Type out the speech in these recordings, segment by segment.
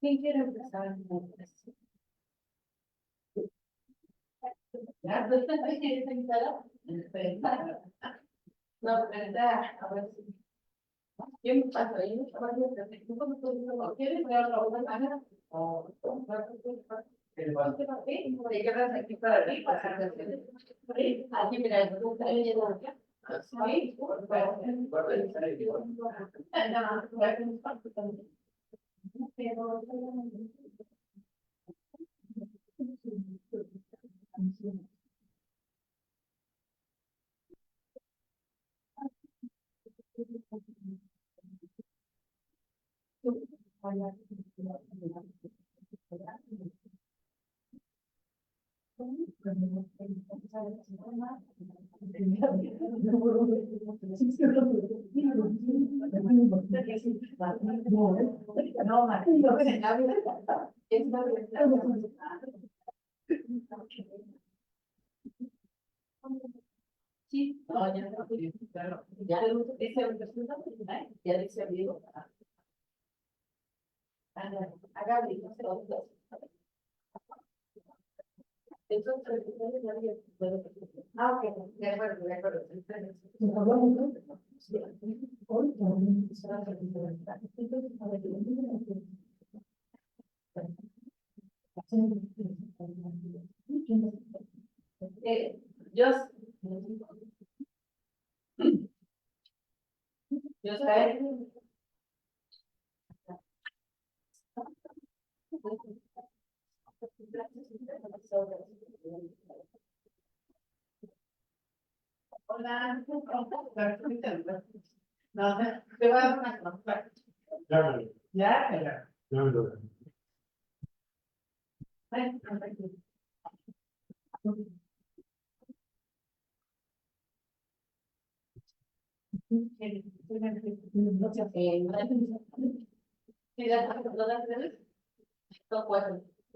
¿Quién quiere empezar? ¿Ya? ¿No quieres empezar? No, verdad, a ver si. ¿Quién pasa ahí? ¿Quieres ver la otra manera? O ¿te quedas aquí para mí? Aquí, mira, está leyendo acá. Sí, sí, no, ya claro. Ya dice amigo. Haga ah, ok, de acuerdo, de acuerdo. Yo sé. Hola, no, te voy a dar una cosa. Ya.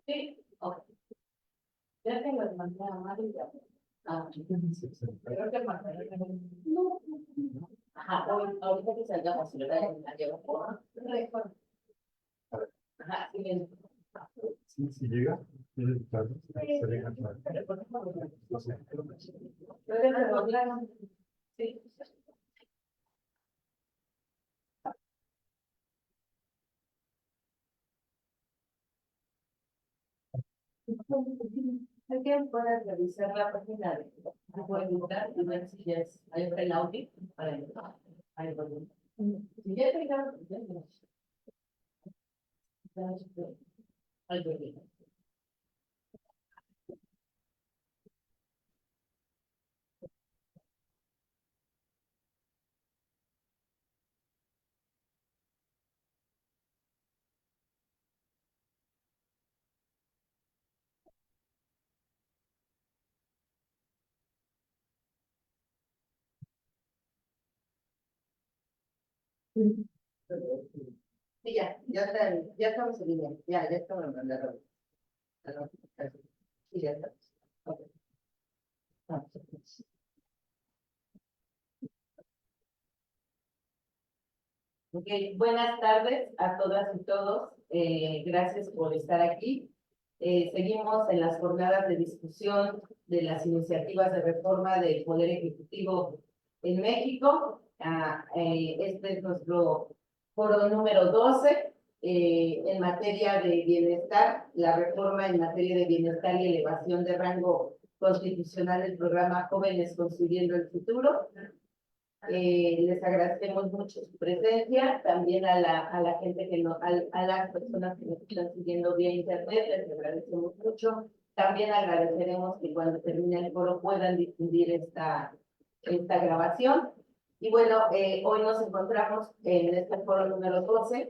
Sí, ok. Ya tengo el manera amarilla. Creo que no. Ajá, ahorita que salgamos, ¿verdad? La llevo por récord. Ajá, sí, bien. Si llega, se deja entrar. Sí. Alguien puede revisar la página de Google y ver si ya es, hay el audio para el. Si ya tengan, sí, ya estamos en línea, ya estamos mandando. Sí, ya estamos. Okay. Ok, buenas tardes a todas y todos. Gracias por estar aquí. Seguimos en las jornadas de discusión de las iniciativas de reforma del Poder Ejecutivo en México. Este es nuestro foro número 12 en materia de bienestar, la reforma en materia de bienestar y elevación de rango constitucional del programa Jóvenes Construyendo el Futuro. Les agradecemos mucho su presencia, también a la gente que a las personas que nos están siguiendo vía internet, les agradecemos mucho. También agradeceremos que cuando termine el foro puedan difundir esta grabación. Y bueno, hoy nos encontramos en este foro número 12.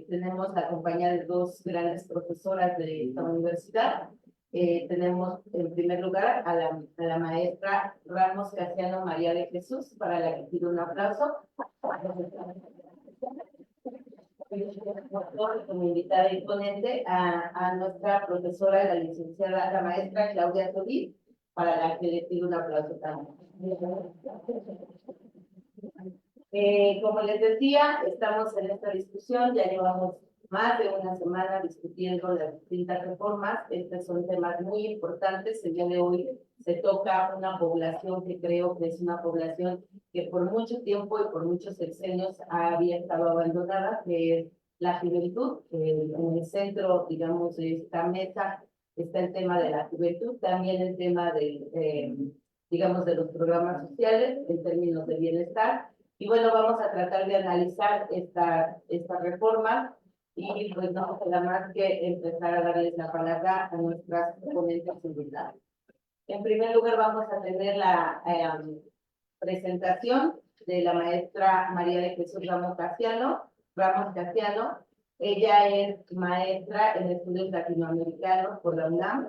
Tenemos la compañía de dos grandes profesoras de esta universidad. Tenemos en primer lugar a la maestra Ramos Casiano María de Jesús, para la que pido un aplauso. Como invitada y ponente a nuestra profesora, la licenciada, la maestra Claudia Solís, para la que le pido un aplauso también. Como les decía, estamos en esta discusión, ya llevamos más de una semana discutiendo las distintas reformas. Estos son temas muy importantes. El día de hoy se toca una población que creo que es una población que por mucho tiempo y por muchos sexenios había estado abandonada, que es la juventud. En el centro, digamos, de esta mesa está el tema de la juventud, también el tema digamos, de los programas sociales en términos de bienestar. Y bueno, vamos a tratar de analizar esta reforma y pues no queda más que empezar a darles la palabra a nuestras ponentes invitadas. En primer lugar vamos a tener la presentación de la maestra María de Jesús Ramos Casiano. Ella es maestra en estudios latinoamericanos por la UNAM.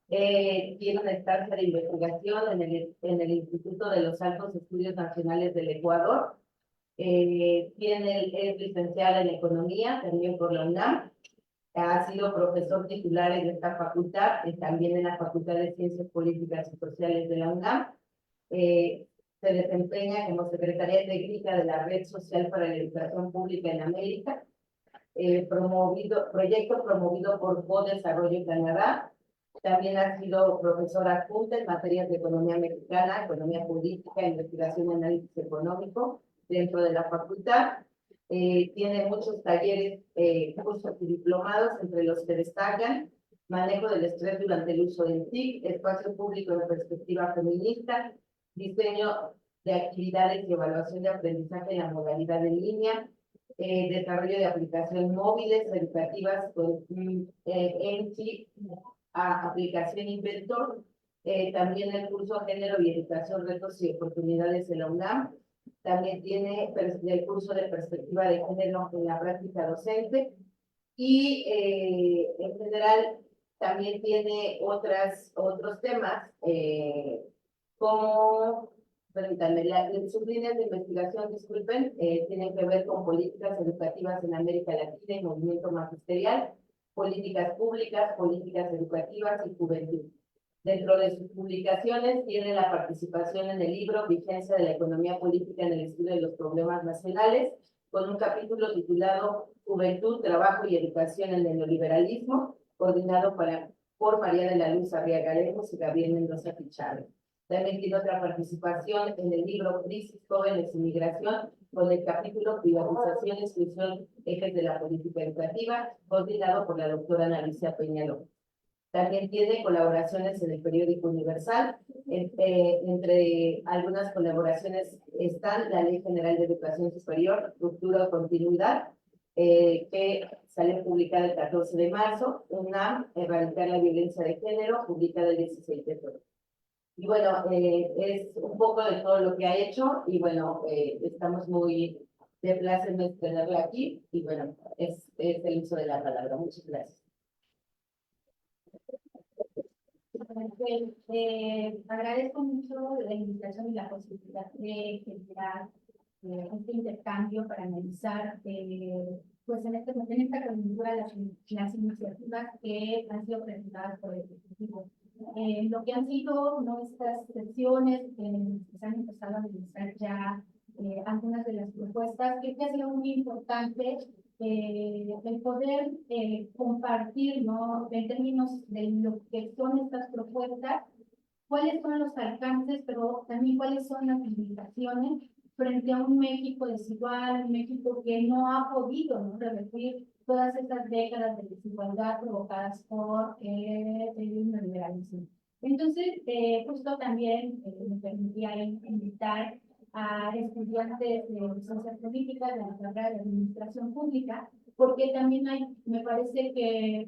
Tiene una estancia de investigación en el Instituto de los Altos Estudios Nacionales del Ecuador. Es licenciada en Economía, también por la UNAM. Ha sido profesor titular en esta facultad, también en la Facultad de Ciencias Políticas y Sociales de la UNAM. Se desempeña como secretaria técnica de la Red Social para la Educación Pública en América, proyecto promovido por Co-Desarrollo Canadá. También ha sido profesora adjunta en materias de economía mexicana, economía política, investigación y análisis económico dentro de la facultad. Tiene muchos talleres, cursos y diplomados, entre los que destacan manejo del estrés durante el uso del TIC, espacio público en perspectiva feminista, diseño de actividades y evaluación de aprendizaje en la modalidad en línea, desarrollo de aplicaciones móviles educativas con ENCI, aplicación Inventor, también el curso Género y Educación, Retos y Oportunidades en la UNAM. También tiene el curso de Perspectiva de Género en la práctica docente y en general también tiene otros temas como, permítanme, sus líneas de investigación, disculpen, tienen que ver con políticas educativas en América Latina y movimiento magisterial, políticas públicas, políticas educativas y juventud. Dentro de sus publicaciones tiene la participación en el libro Vigencia de la Economía Política en el Estudio de los Problemas Nacionales, con un capítulo titulado Juventud, Trabajo y Educación en el Neoliberalismo, coordinado por María de la Luz Arriaga Lemos y Gabriel Mendoza Picharo. También tiene otra participación en el libro Crisis, Jóvenes y Migración, con el capítulo Privatización, Exclusión, Ejes de la Política Educativa, coordinado por la doctora Alicia Peñaló. También tiene colaboraciones en el periódico Universal. Entre algunas colaboraciones están la Ley General de Educación Superior, Ruptura o Continuidad, que salió publicada el 14 de marzo, UNAM, Erradicar la Violencia de Género, publicada el 16 de febrero. Y bueno, es un poco de todo lo que ha hecho y bueno, estamos muy de placer de tenerla aquí y bueno, es el uso de la palabra. Muchas gracias. Agradezco mucho la invitación y la posibilidad de generar este intercambio para analizar pues en esta coyuntura las iniciativas que han sido presentadas por el Ejecutivo. Lo que han sido nuestras sesiones que se han empezado a analizar ya algunas de las propuestas, creo que ha sido muy importante el poder compartir, ¿no? En términos de lo que son estas propuestas, cuáles son los alcances, pero también cuáles son las limitaciones frente a un México desigual, un México que no ha podido, ¿no?, revertir todas estas décadas de desigualdad provocadas por el neoliberalismo. Entonces, justo también me permitía invitar a estudiantes de ciencias políticas, de la carrera de administración pública, porque también hay, me parece que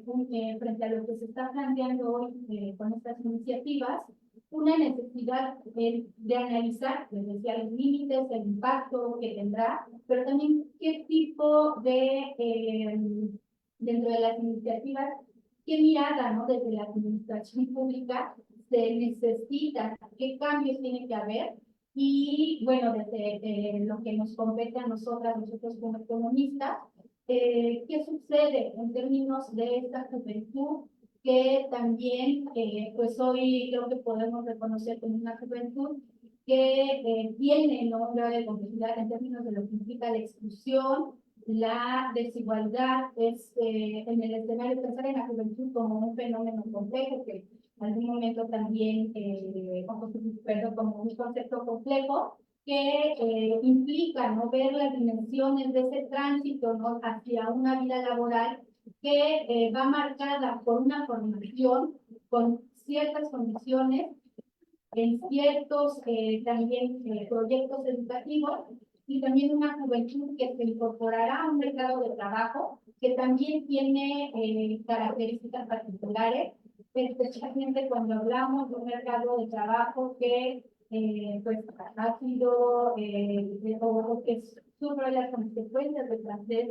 frente a lo que se está planteando hoy con estas iniciativas, una necesidad de analizar, les decía, los límites, el impacto que tendrá, pero también qué tipo de, dentro de las iniciativas, qué mirada, ¿no?, desde la administración pública se necesita, qué cambios tiene que haber. Y bueno, desde lo que nos compete a nosotros como economistas, ¿qué sucede en términos de esta juventud que también, pues hoy creo que podemos reconocer como una juventud que tiene, ¿no?, un grado de complejidad en términos de lo que implica la exclusión, la desigualdad es en el escenario, pensar en la juventud como un fenómeno complejo que en algún momento también, perdón, como un concepto complejo que implica, ¿no?, ver las dimensiones de ese tránsito, ¿no?, hacia una vida laboral que va marcada por una formación con ciertas condiciones en ciertos también proyectos educativos y también una juventud que se incorporará a un mercado de trabajo que también tiene características particulares, especialmente cuando hablamos de un mercado de trabajo que pues ha sido o que sufre las consecuencias de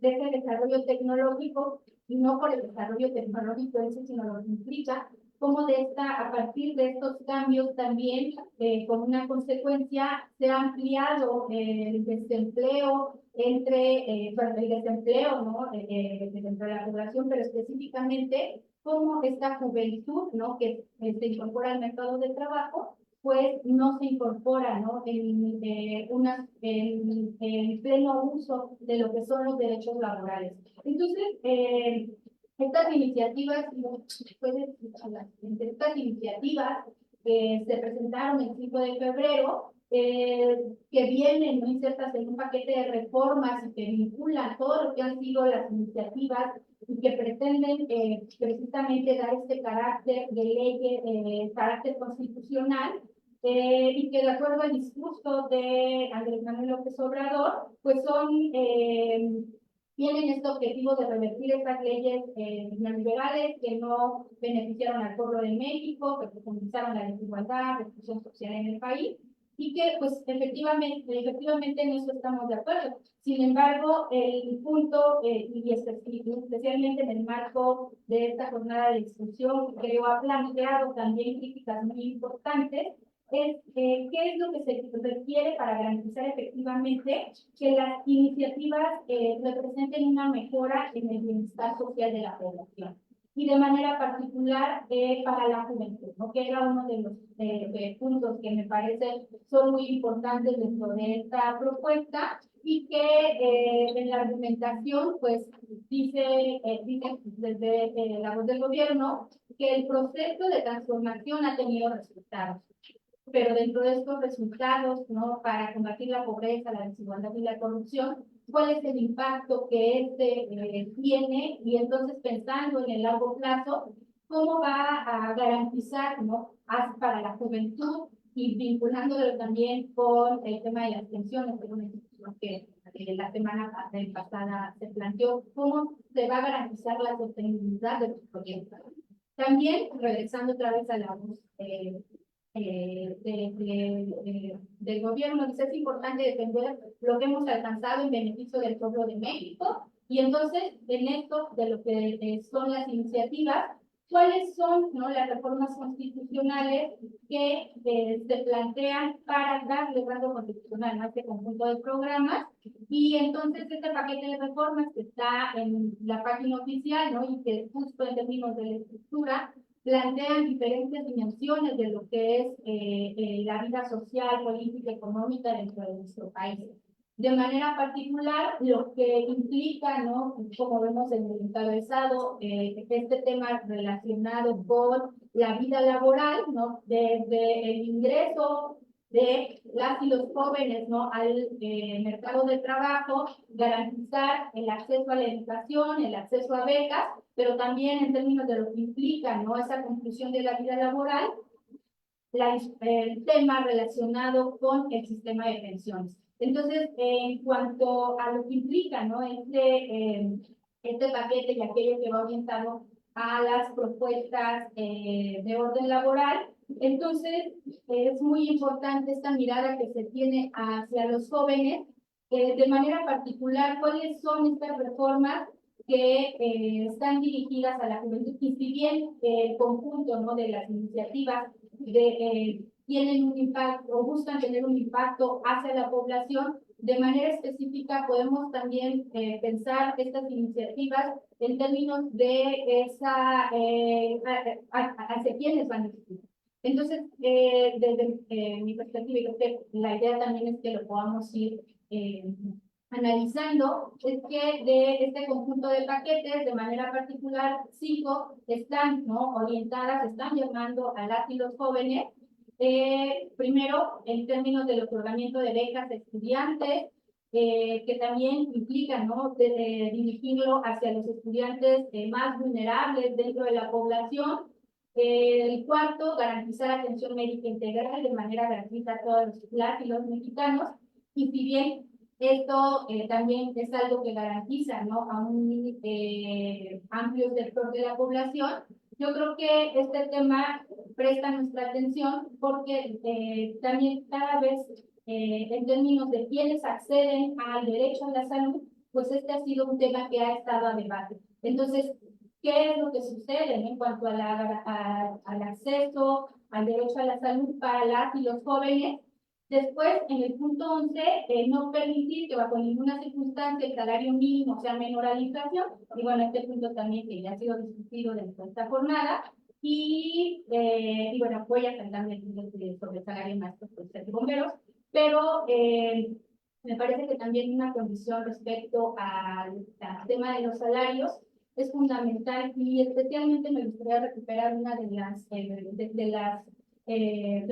ese desarrollo tecnológico, y no por el desarrollo tecnológico ese, sino lo que implica cómo a partir de estos cambios también, con una consecuencia, se ha ampliado el desempleo bueno, el desempleo, ¿no?, dentro de la población, pero específicamente cómo esta juventud, ¿no?, que se incorpora al mercado de trabajo, pues no se incorpora, ¿no?, en pleno uso de lo que son los derechos laborales. Entonces, estas iniciativas, estas iniciativas que se presentaron el 5 de febrero, que vienen, ¿no?, insertas en un paquete de reformas y que vinculan todo lo que han sido las iniciativas y que pretenden precisamente dar este carácter de ley, carácter constitucional, y que de acuerdo al discurso de Andrés Manuel López Obrador, pues tienen este objetivo de revertir estas leyes neoliberales que no beneficiaron al pueblo de México, que profundizaron la desigualdad, la exclusión social en el país, y que pues efectivamente en eso estamos de acuerdo. Sin embargo, el punto, y especialmente en el marco de esta jornada de discusión, que creo ha planteado también críticas muy importantes, es qué es lo que se requiere para garantizar efectivamente que las iniciativas representen una mejora en el bienestar social de la población. Y de manera particular para la juventud, ¿no?, que era uno de los puntos que me parece son muy importantes dentro de esta propuesta, y que en la argumentación pues dice desde la voz del gobierno que el proceso de transformación ha tenido resultados, pero dentro de estos resultados, ¿no?, para combatir la pobreza, la desigualdad y la corrupción, ¿cuál es el impacto que tiene? Y entonces, pensando en el largo plazo, ¿cómo va a garantizar, ¿no?, para la juventud, y vinculándolo también con el tema de las pensiones, que es una discusión que la semana pasada se planteó, cómo se va a garantizar la sostenibilidad de los proyectos? También, regresando otra vez a la voz del gobierno, dice: es importante defender lo que hemos alcanzado en beneficio del pueblo de México. Y entonces, en esto de lo que son las iniciativas, ¿cuáles son, ¿no?, las reformas constitucionales que se plantean para darle rango constitucional a este conjunto de programas? Y entonces este paquete de reformas que está en la página oficial, ¿no?, y que justo en términos de la estructura plantean diferentes dimensiones de lo que es la vida social, política, económica dentro de nuestro país. De manera particular, lo que implica, ¿no?, como vemos en el encabezado, este tema relacionado con la vida laboral, ¿no?, desde el ingreso de las y los jóvenes, ¿no?, al mercado de trabajo, garantizar el acceso a la educación, el acceso a becas, pero también en términos de lo que implica, ¿no?, esa conclusión de la vida laboral, el tema relacionado con el sistema de pensiones. Entonces, en cuanto a lo que implica, ¿no?, este paquete y aquello que va orientado a las propuestas de orden laboral, entonces es muy importante esta mirada que se tiene hacia los jóvenes, de manera particular, cuáles son estas reformas que están dirigidas a la juventud, y si bien el conjunto, ¿no?, de las iniciativas tienen un impacto o buscan tener un impacto hacia la población, de manera específica podemos también pensar estas iniciativas en términos de hacia quiénes van a existir. Entonces, desde mi perspectiva, y creo que la idea también es que lo podamos ir analizando es que de este conjunto de paquetes, de manera particular, 5 están, ¿no?, orientadas, están llamando a las y los jóvenes, primero, en términos del otorgamiento de becas de estudiantes, que también implican, ¿no?, dirigirlo hacia los estudiantes más vulnerables dentro de la población. El cuarto, garantizar atención médica integral de manera gratuita a todos las y los mexicanos. Y si bien esto también es algo que garantiza, ¿no?, a un amplio sector de la población, yo creo que este tema presta nuestra atención porque también cada vez en términos de quienes acceden al derecho a la salud, pues este ha sido un tema que ha estado a debate. Entonces, ¿qué es lo que sucede en cuanto a al acceso al derecho a la salud para las y los jóvenes? Después, en el punto 11, no permitir que bajo ninguna circunstancia el salario mínimo sea menor a la inflación. Y bueno, este punto también que ya ha sido discutido dentro de esta jornada. Y bueno, apoya también sobre el salario maestro de bomberos. Pero me parece que también una condición respecto al tema de los salarios es fundamental y especialmente me gustaría recuperar una de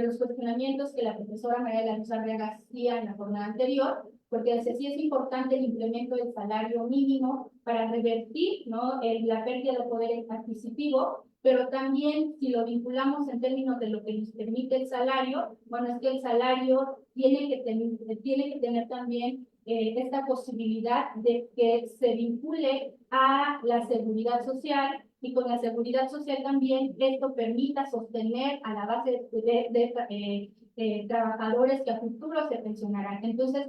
los cuestionamientos que la profesora María de la Luz Arriaga hacía en la jornada anterior, porque decía, sí es importante el incremento del salario mínimo para revertir, ¿no?, la pérdida de poder adquisitivo, pero también si lo vinculamos en términos de lo que nos permite el salario, bueno, es que el salario tiene que tener también esta posibilidad de que se vincule a la seguridad social y con la seguridad social también esto permita sostener a la base de trabajadores que a futuro se pensionarán. Entonces,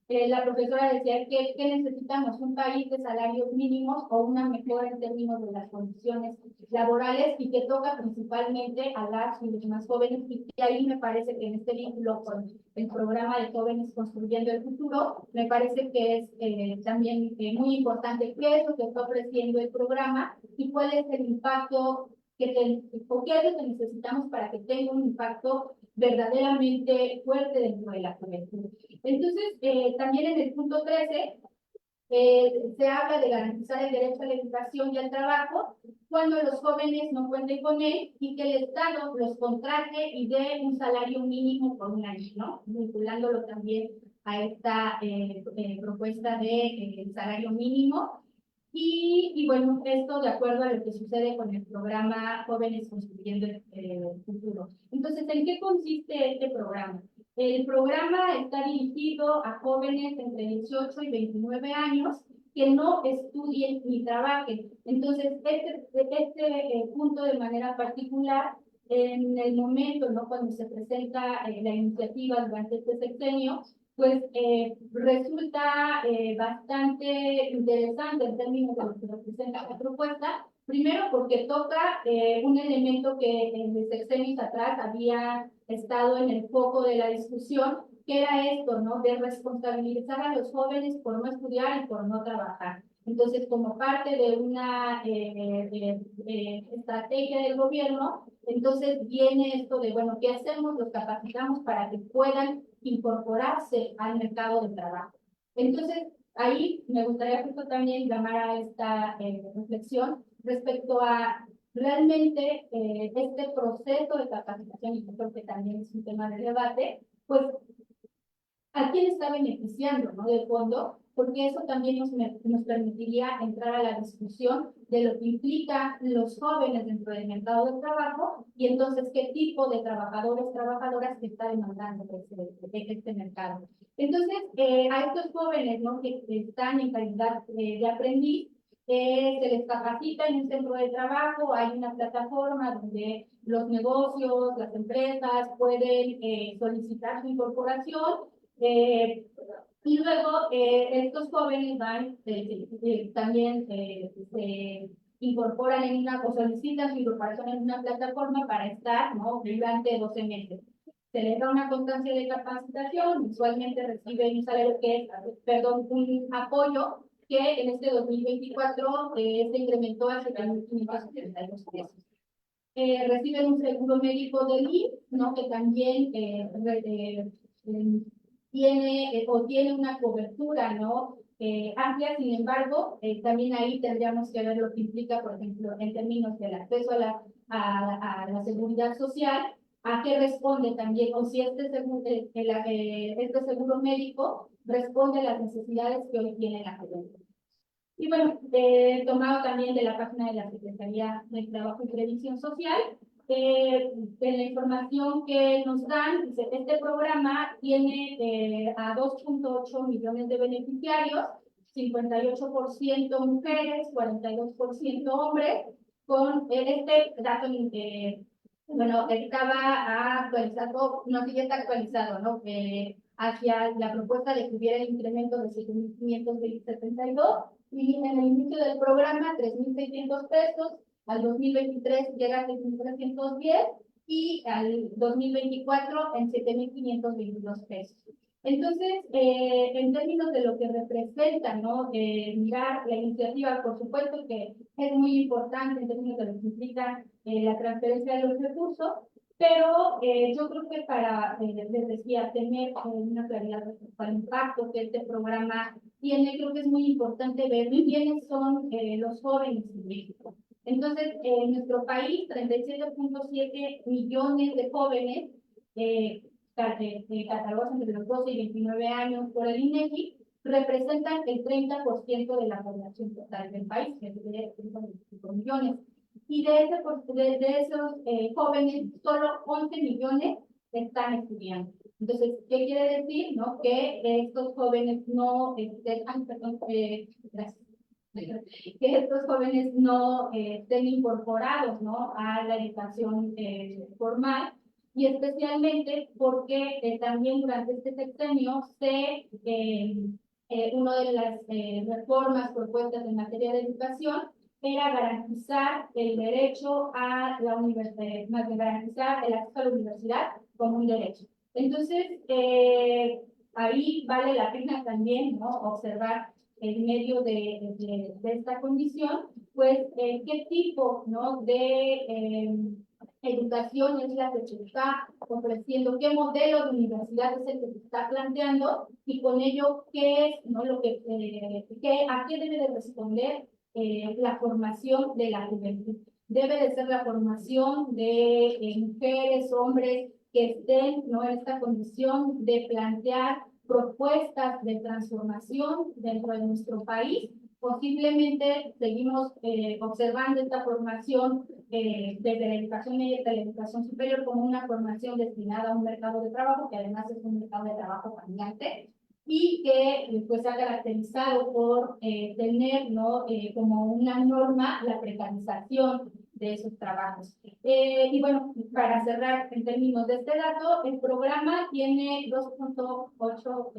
la profesora decía que necesitamos un país de salarios mínimos o una mejora en términos de las condiciones laborales y que toca principalmente a las y los más jóvenes y que ahí me parece que en este vínculo con el programa de jóvenes construyendo el futuro, me parece que es también muy importante qué es lo que está ofreciendo el programa y cuál es el impacto o qué es lo que necesitamos para que tenga un impacto verdaderamente fuerte dentro de la juventud. Entonces, también en el punto 13, se habla de garantizar el derecho a la educación y al trabajo cuando los jóvenes no cuenten con él y que el Estado los contrate y dé un salario mínimo por un año, ¿no? Vinculándolo también a esta propuesta de salario mínimo. Y bueno, esto de acuerdo a lo que sucede con el programa Jóvenes Construyendo el Futuro. Entonces, ¿en qué consiste este programa? El programa está dirigido a jóvenes entre 18 y 29 años que no estudien ni trabajen. Entonces, este punto de manera particular, en el momento, ¿no?, cuando se presenta la iniciativa durante este sexenio, pues resulta bastante interesante en términos de lo que representa la propuesta. Primero porque toca un elemento que en sexenios atrás había estado en el foco de la discusión, que era esto, ¿no?, de responsabilizar a los jóvenes por no estudiar y por no trabajar. Entonces, como parte de una estrategia del gobierno, entonces viene esto de, bueno, ¿qué hacemos? Los capacitamos para que puedan incorporarse al mercado de trabajo. Entonces, ahí me gustaría justo también llamar a esta reflexión respecto a realmente este proceso de capacitación, y creo que también es un tema de debate, pues, ¿a quién está beneficiando, ¿no?, de fondo? Porque eso también nos permitiría entrar a la discusión de lo que implica los jóvenes dentro del mercado del trabajo y entonces qué tipo de trabajadores, trabajadoras que está demandando este mercado. Entonces, a estos jóvenes, ¿no?, que están en calidad de aprendiz, se les capacita en un centro de trabajo, hay una plataforma donde los negocios, las empresas pueden solicitar su incorporación. Y luego estos jóvenes van, también se incorporan en una, o solicitan su incorporación en una plataforma para estar, ¿no?, durante 12 meses. Se les da una constancia de capacitación, usualmente reciben un salario que es, perdón, un apoyo que en este 2024 se incrementó a 7.572 pesos. Reciben un seguro médico del IMSS, ¿no?, que también tiene o tiene una cobertura, ¿no? Amplia. Sin embargo, también ahí tendríamos que ver lo que implica, por ejemplo, en términos del acceso a la seguridad social, a qué responde también, o si este seguro médico responde a las necesidades que hoy tiene la juventud. Y bueno, tomado también de la página de la Secretaría de Trabajo y Previsión Social, en la información que nos dan, dice, este programa tiene a 2.8 millones de beneficiarios, 58% mujeres, 42% hombres, con este dato, bueno, estaba actualizado, no, sí ya está actualizado, ¿no? Hacia la propuesta de que hubiera el incremento de 7.572 y en el inicio del programa 3.600 pesos, al 2023 llega a 6.310 y al 2024 en 7.522 pesos. Entonces, en términos de lo que representa, ¿no? Mirar la iniciativa, por supuesto que es muy importante en términos de lo que implica la transferencia de los recursos, pero yo creo que para, les decía, tener una claridad respecto al impacto que este programa tiene, creo que es muy importante ver quiénes son los jóvenes en México. Entonces, en nuestro país, 37.7 millones de jóvenes catalogados entre los 12 y 29 años por el INEGI, representan el 30% de la población total del país, que es de 25 millones. Y de esos jóvenes, solo 11 millones están estudiando. Entonces, ¿qué quiere decir? ¿No? Que estos jóvenes no que estos jóvenes no estén incorporados, ¿no? A la educación formal, y especialmente porque también durante este sexenio una de las reformas propuestas en materia de educación era garantizar el derecho a la universidad, más que garantizar el acceso a la universidad como un derecho. Entonces, ahí vale la pena también, ¿no? Observar en medio de esta condición, pues, qué tipo, ¿no? de educación es la que se está ofreciendo, qué modelo de universidad es el que se está planteando y con ello qué es, ¿no? Lo que, a qué debe de responder la formación de la juventud. Debe de ser la formación de mujeres, hombres que estén, ¿no? En esta condición de plantear propuestas de transformación dentro de nuestro país. Posiblemente seguimos observando esta formación desde la educación media hasta la educación superior como una formación destinada a un mercado de trabajo, que además es un mercado de trabajo cambiante, y que pues se ha caracterizado por tener, ¿no? Como una norma la precarización de esos trabajos. Y bueno, para cerrar en términos de este dato, el programa tiene 2.8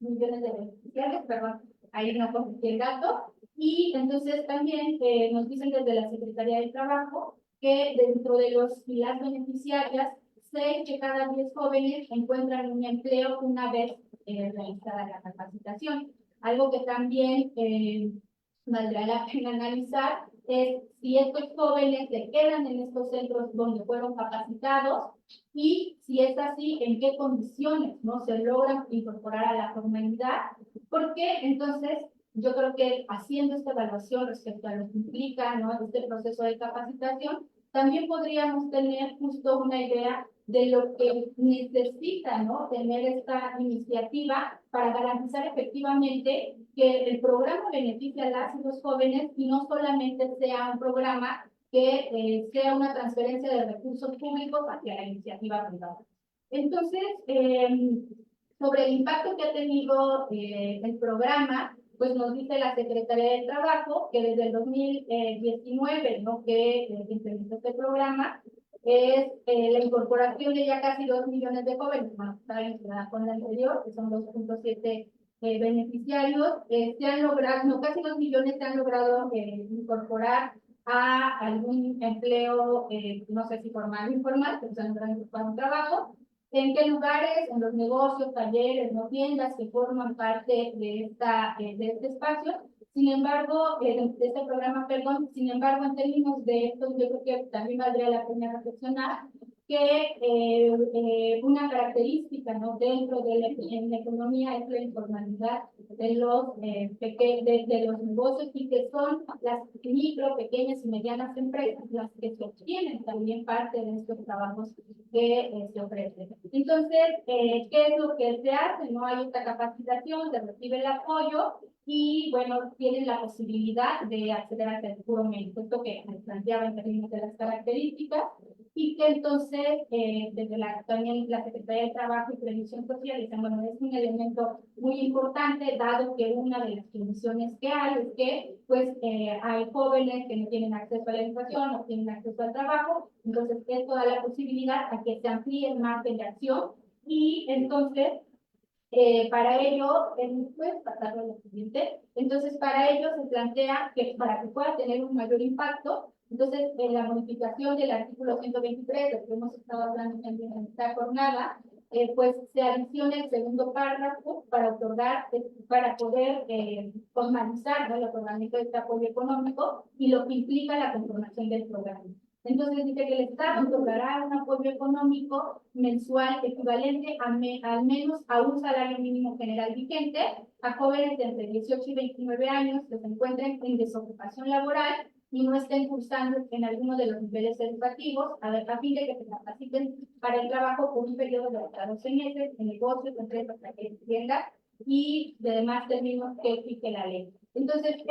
millones de beneficiarios, perdón, ahí no cogí el dato, y entonces también nos dicen desde la Secretaría del Trabajo que dentro de las beneficiarias, 6 de cada 10 jóvenes encuentran un empleo una vez realizada la capacitación. Algo que también valdrá la pena analizar es si estos jóvenes se quedan en estos centros donde fueron capacitados y si es así, en qué condiciones no se logran incorporar a la formalidad, porque entonces yo creo que haciendo esta evaluación respecto a lo que implica, ¿no? Este proceso de capacitación, también podríamos tener justo una idea de lo que necesita, ¿no? Tener esta iniciativa para garantizar efectivamente que el programa beneficie a las y los jóvenes y no solamente sea un programa que sea una transferencia de recursos públicos hacia la iniciativa privada. Entonces, sobre el impacto que ha tenido el programa, pues nos dice la Secretaría del Trabajo que desde el 2019, ¿no? que implementó este programa, es la incorporación de ya casi 2 millones de jóvenes, más está vinculada con la anterior, que son 2.7 beneficiarios. Se han logrado, no, casi 2 millones se han logrado incorporar a algún empleo, no sé si formal o informal, pero se han logrado incorporar un trabajo. ¿En qué lugares? En los negocios, talleres, no tiendas que forman parte de este espacio. Sin embargo, de este programa, perdón, sin embargo, en términos de esto, yo creo que también valdría la pena reflexionar que una característica, ¿no?, dentro de la economía es la informalidad de los negocios, y que son las micro, pequeñas y medianas empresas las que sostienen también parte de estos trabajos que se ofrecen. Entonces, ¿qué es lo que se hace? No hay esta capacitación, se recibe el apoyo y, bueno, tienen la posibilidad de acceder al seguro médico. Esto que me planteaba en términos de las características, y que entonces desde también la Secretaría de Trabajo y Previsión Social dicen, bueno, es un elemento muy importante, dado que una de las condiciones que hay es que pues hay jóvenes que no tienen acceso a la educación, no tienen acceso al trabajo, entonces esto da la posibilidad a que se amplíe el margen de acción, y entonces para ello, pues pasarlo a lo siguiente. Entonces, para ello se plantea que para que pueda tener un mayor impacto, entonces en la modificación del artículo 123, del que hemos estado hablando también en esta jornada, pues se adiciona el segundo párrafo para otorgar, para poder formalizar, ¿no?, el otorgamiento de este apoyo económico y lo que implica la conformación del programa. Entonces dice que el Estado otorgará un apoyo económico mensual equivalente al menos a un salario mínimo general vigente a jóvenes de entre 18 y 29 años que se encuentren en desocupación laboral y no estén cursando en alguno de los niveles educativos, a fin de que se capaciten para el trabajo por un periodo de hasta 12 meses en negocios, empresas, tiendas y de demás términos que fije la ley. Entonces,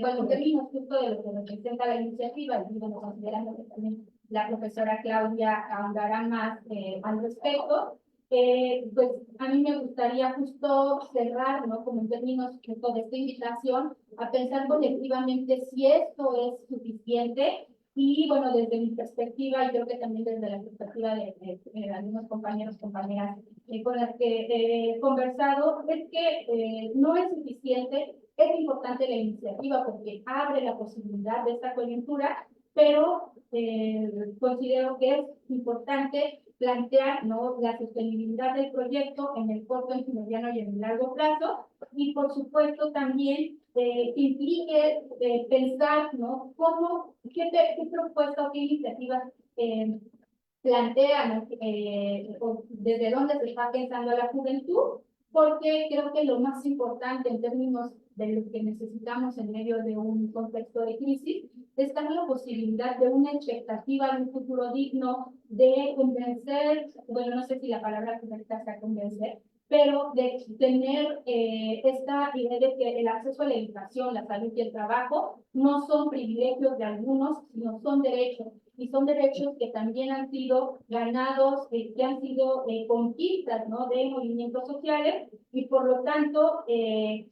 bueno, en términos justo de lo que representa la iniciativa, y bueno, considerando que también la profesora Claudia ahondará más al respecto, pues a mí me gustaría justo cerrar, ¿no?, como en términos justo de esta invitación, a pensar colectivamente si esto es suficiente. Y bueno, desde mi perspectiva, y creo que también desde la perspectiva de algunos compañeros, compañeras con las que he conversado, es que no es suficiente. Es importante la iniciativa porque abre la posibilidad de esta coyuntura, pero considero que es importante plantear, ¿no?, la sostenibilidad del proyecto en el corto, en el mediano y en el largo plazo, y por supuesto también implique pensar, ¿no?, qué propuesta o qué iniciativas plantean, desde dónde se está pensando a la juventud, porque creo que lo más importante en términos de lo que necesitamos en medio de un contexto de crisis es también la posibilidad de una expectativa de un futuro digno, de convencer, bueno, no sé si la palabra correcta sea convencer, pero de tener esta idea de que el acceso a la educación, la salud y el trabajo no son privilegios de algunos, sino son derechos. Y son derechos que también han sido ganados, que han sido conquistas, ¿no?, de movimientos sociales, y por lo tanto,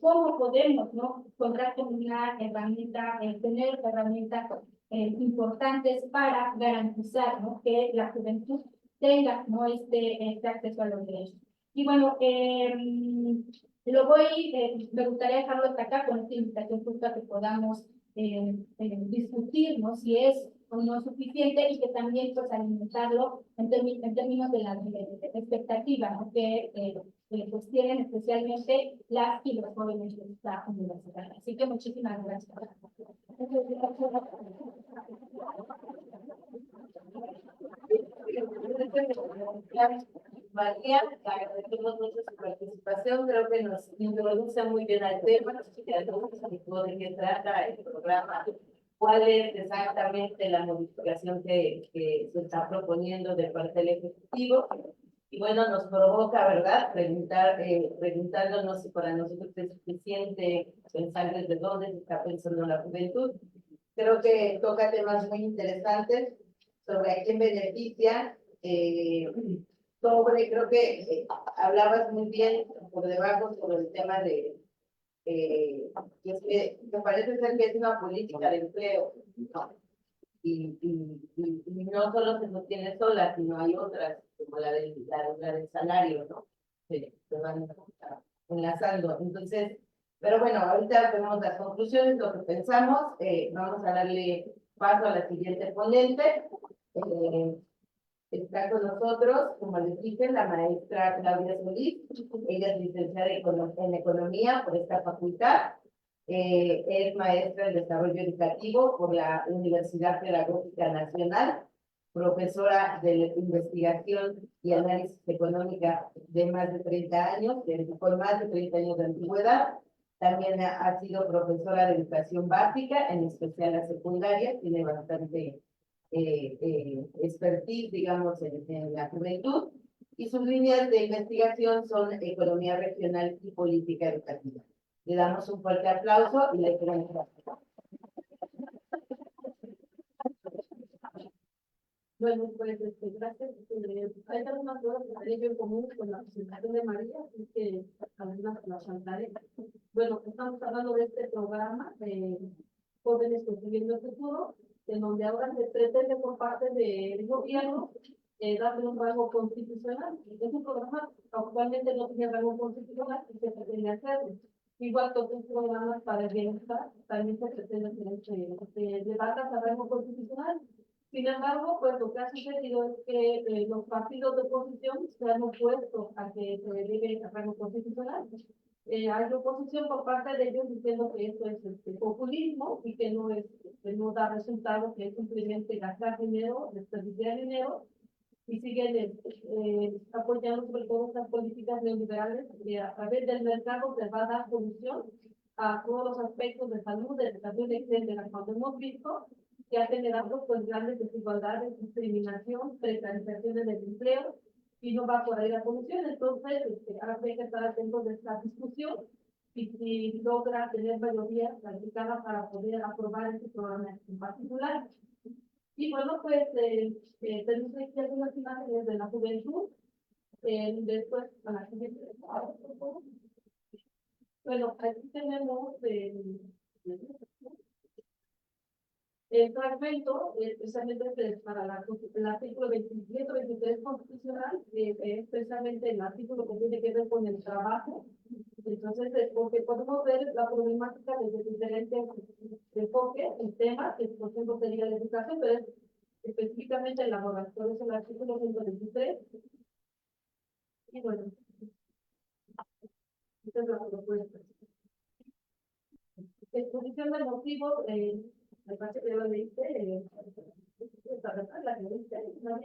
¿cómo podemos, ¿no?, contar con una herramienta, tener herramientas importantes para garantizar, ¿no?, que la juventud tenga, ¿no?, este acceso a los derechos? Y bueno, me gustaría dejarlo hasta acá con esta invitación justo a que podamos discutir, ¿no?, si es o no suficiente, y que también pues alimentarlo en términos de la expectativa, ¿no?, que pues tienen especialmente las y los jóvenes de esta universidad. Así que muchísimas gracias. María, agradecemos mucho su participación, creo que nos introduce muy bien al tema, nos explicó de qué trata el programa, cuál es exactamente la modificación que se está proponiendo de parte del Ejecutivo. Y bueno, nos provoca, ¿verdad?, preguntándonos si para nosotros es suficiente pensar desde dónde se está pensando la juventud. Creo que toca temas muy interesantes sobre a quién beneficia, creo que hablabas muy bien por debajo sobre el tema de me parece ser que es una política de empleo, ¿no? Y no solo se sostiene sola, sino hay otras, como la del salario, ¿no? Se van enlazando. Entonces, pero bueno, ahorita vemos las conclusiones, lo que pensamos. Vamos a darle paso a la siguiente ponente. Está con nosotros, como les dije, la maestra Claudia Solís. Ella es licenciada en Economía por esta facultad. Es maestra en Desarrollo Educativo por la Universidad Pedagógica Nacional profesora de investigación y análisis económica de más de 30 años, con más de 30 años de antigüedad. También ha sido profesora de educación básica, en especial la secundaria, tiene bastante expertise, digamos, en la juventud, y sus líneas de investigación son economía regional y política educativa. Le damos un fuerte aplauso y le queremos gracias. Bueno, pues gracias. Hay algunas cosas que tenía yo en común con la presentación de María, así que algunas las saltaré. Bueno, estamos hablando de este programa de Jóvenes Construyendo el Futuro, en donde ahora se pretende por parte del gobierno darle un rango constitucional. Es un programa que actualmente no tiene rango constitucional y se pretende hacerlo. Igual que otros programas para el bienestar, también se pretende hacer debatas a rango constitucional. Sin embargo, pues lo que ha sucedido es que los partidos de oposición se han opuesto a que se llegue a rango constitucional. Hay oposición por parte de ellos diciendo que esto es populismo y que no da resultado, que es simplemente gastar dinero, desperdiciar dinero, y siguen apoyando sobre todo estas políticas neoliberales que a través del mercado se va a dar solución a todos los aspectos de salud, de educación, etcétera. Cuando hemos visto que ha generado pues grandes desigualdades, discriminación, precarización en el empleo, y no va por ahí la solución. Entonces, ahora hay que estar atentos de esta discusión y si logra tener mayoría calificada para poder aprobar este programa en particular. Y bueno, pues tenemos aquí algunas imágenes de la juventud. Después, a la siguiente. Bueno, aquí tenemos el fragmento, precisamente para el artículo 123 constitucional, es precisamente el artículo que tiene que ver con el trabajo. Entonces, porque podemos ver la problemática desde diferentes enfoques, el tema, que por ejemplo sería la educación, pero es específicamente el laboratorio, es el artículo 123. Y bueno, esta es la propuesta. Exposición de motivos, me parece que lo leíste, la que leíste, ¿no?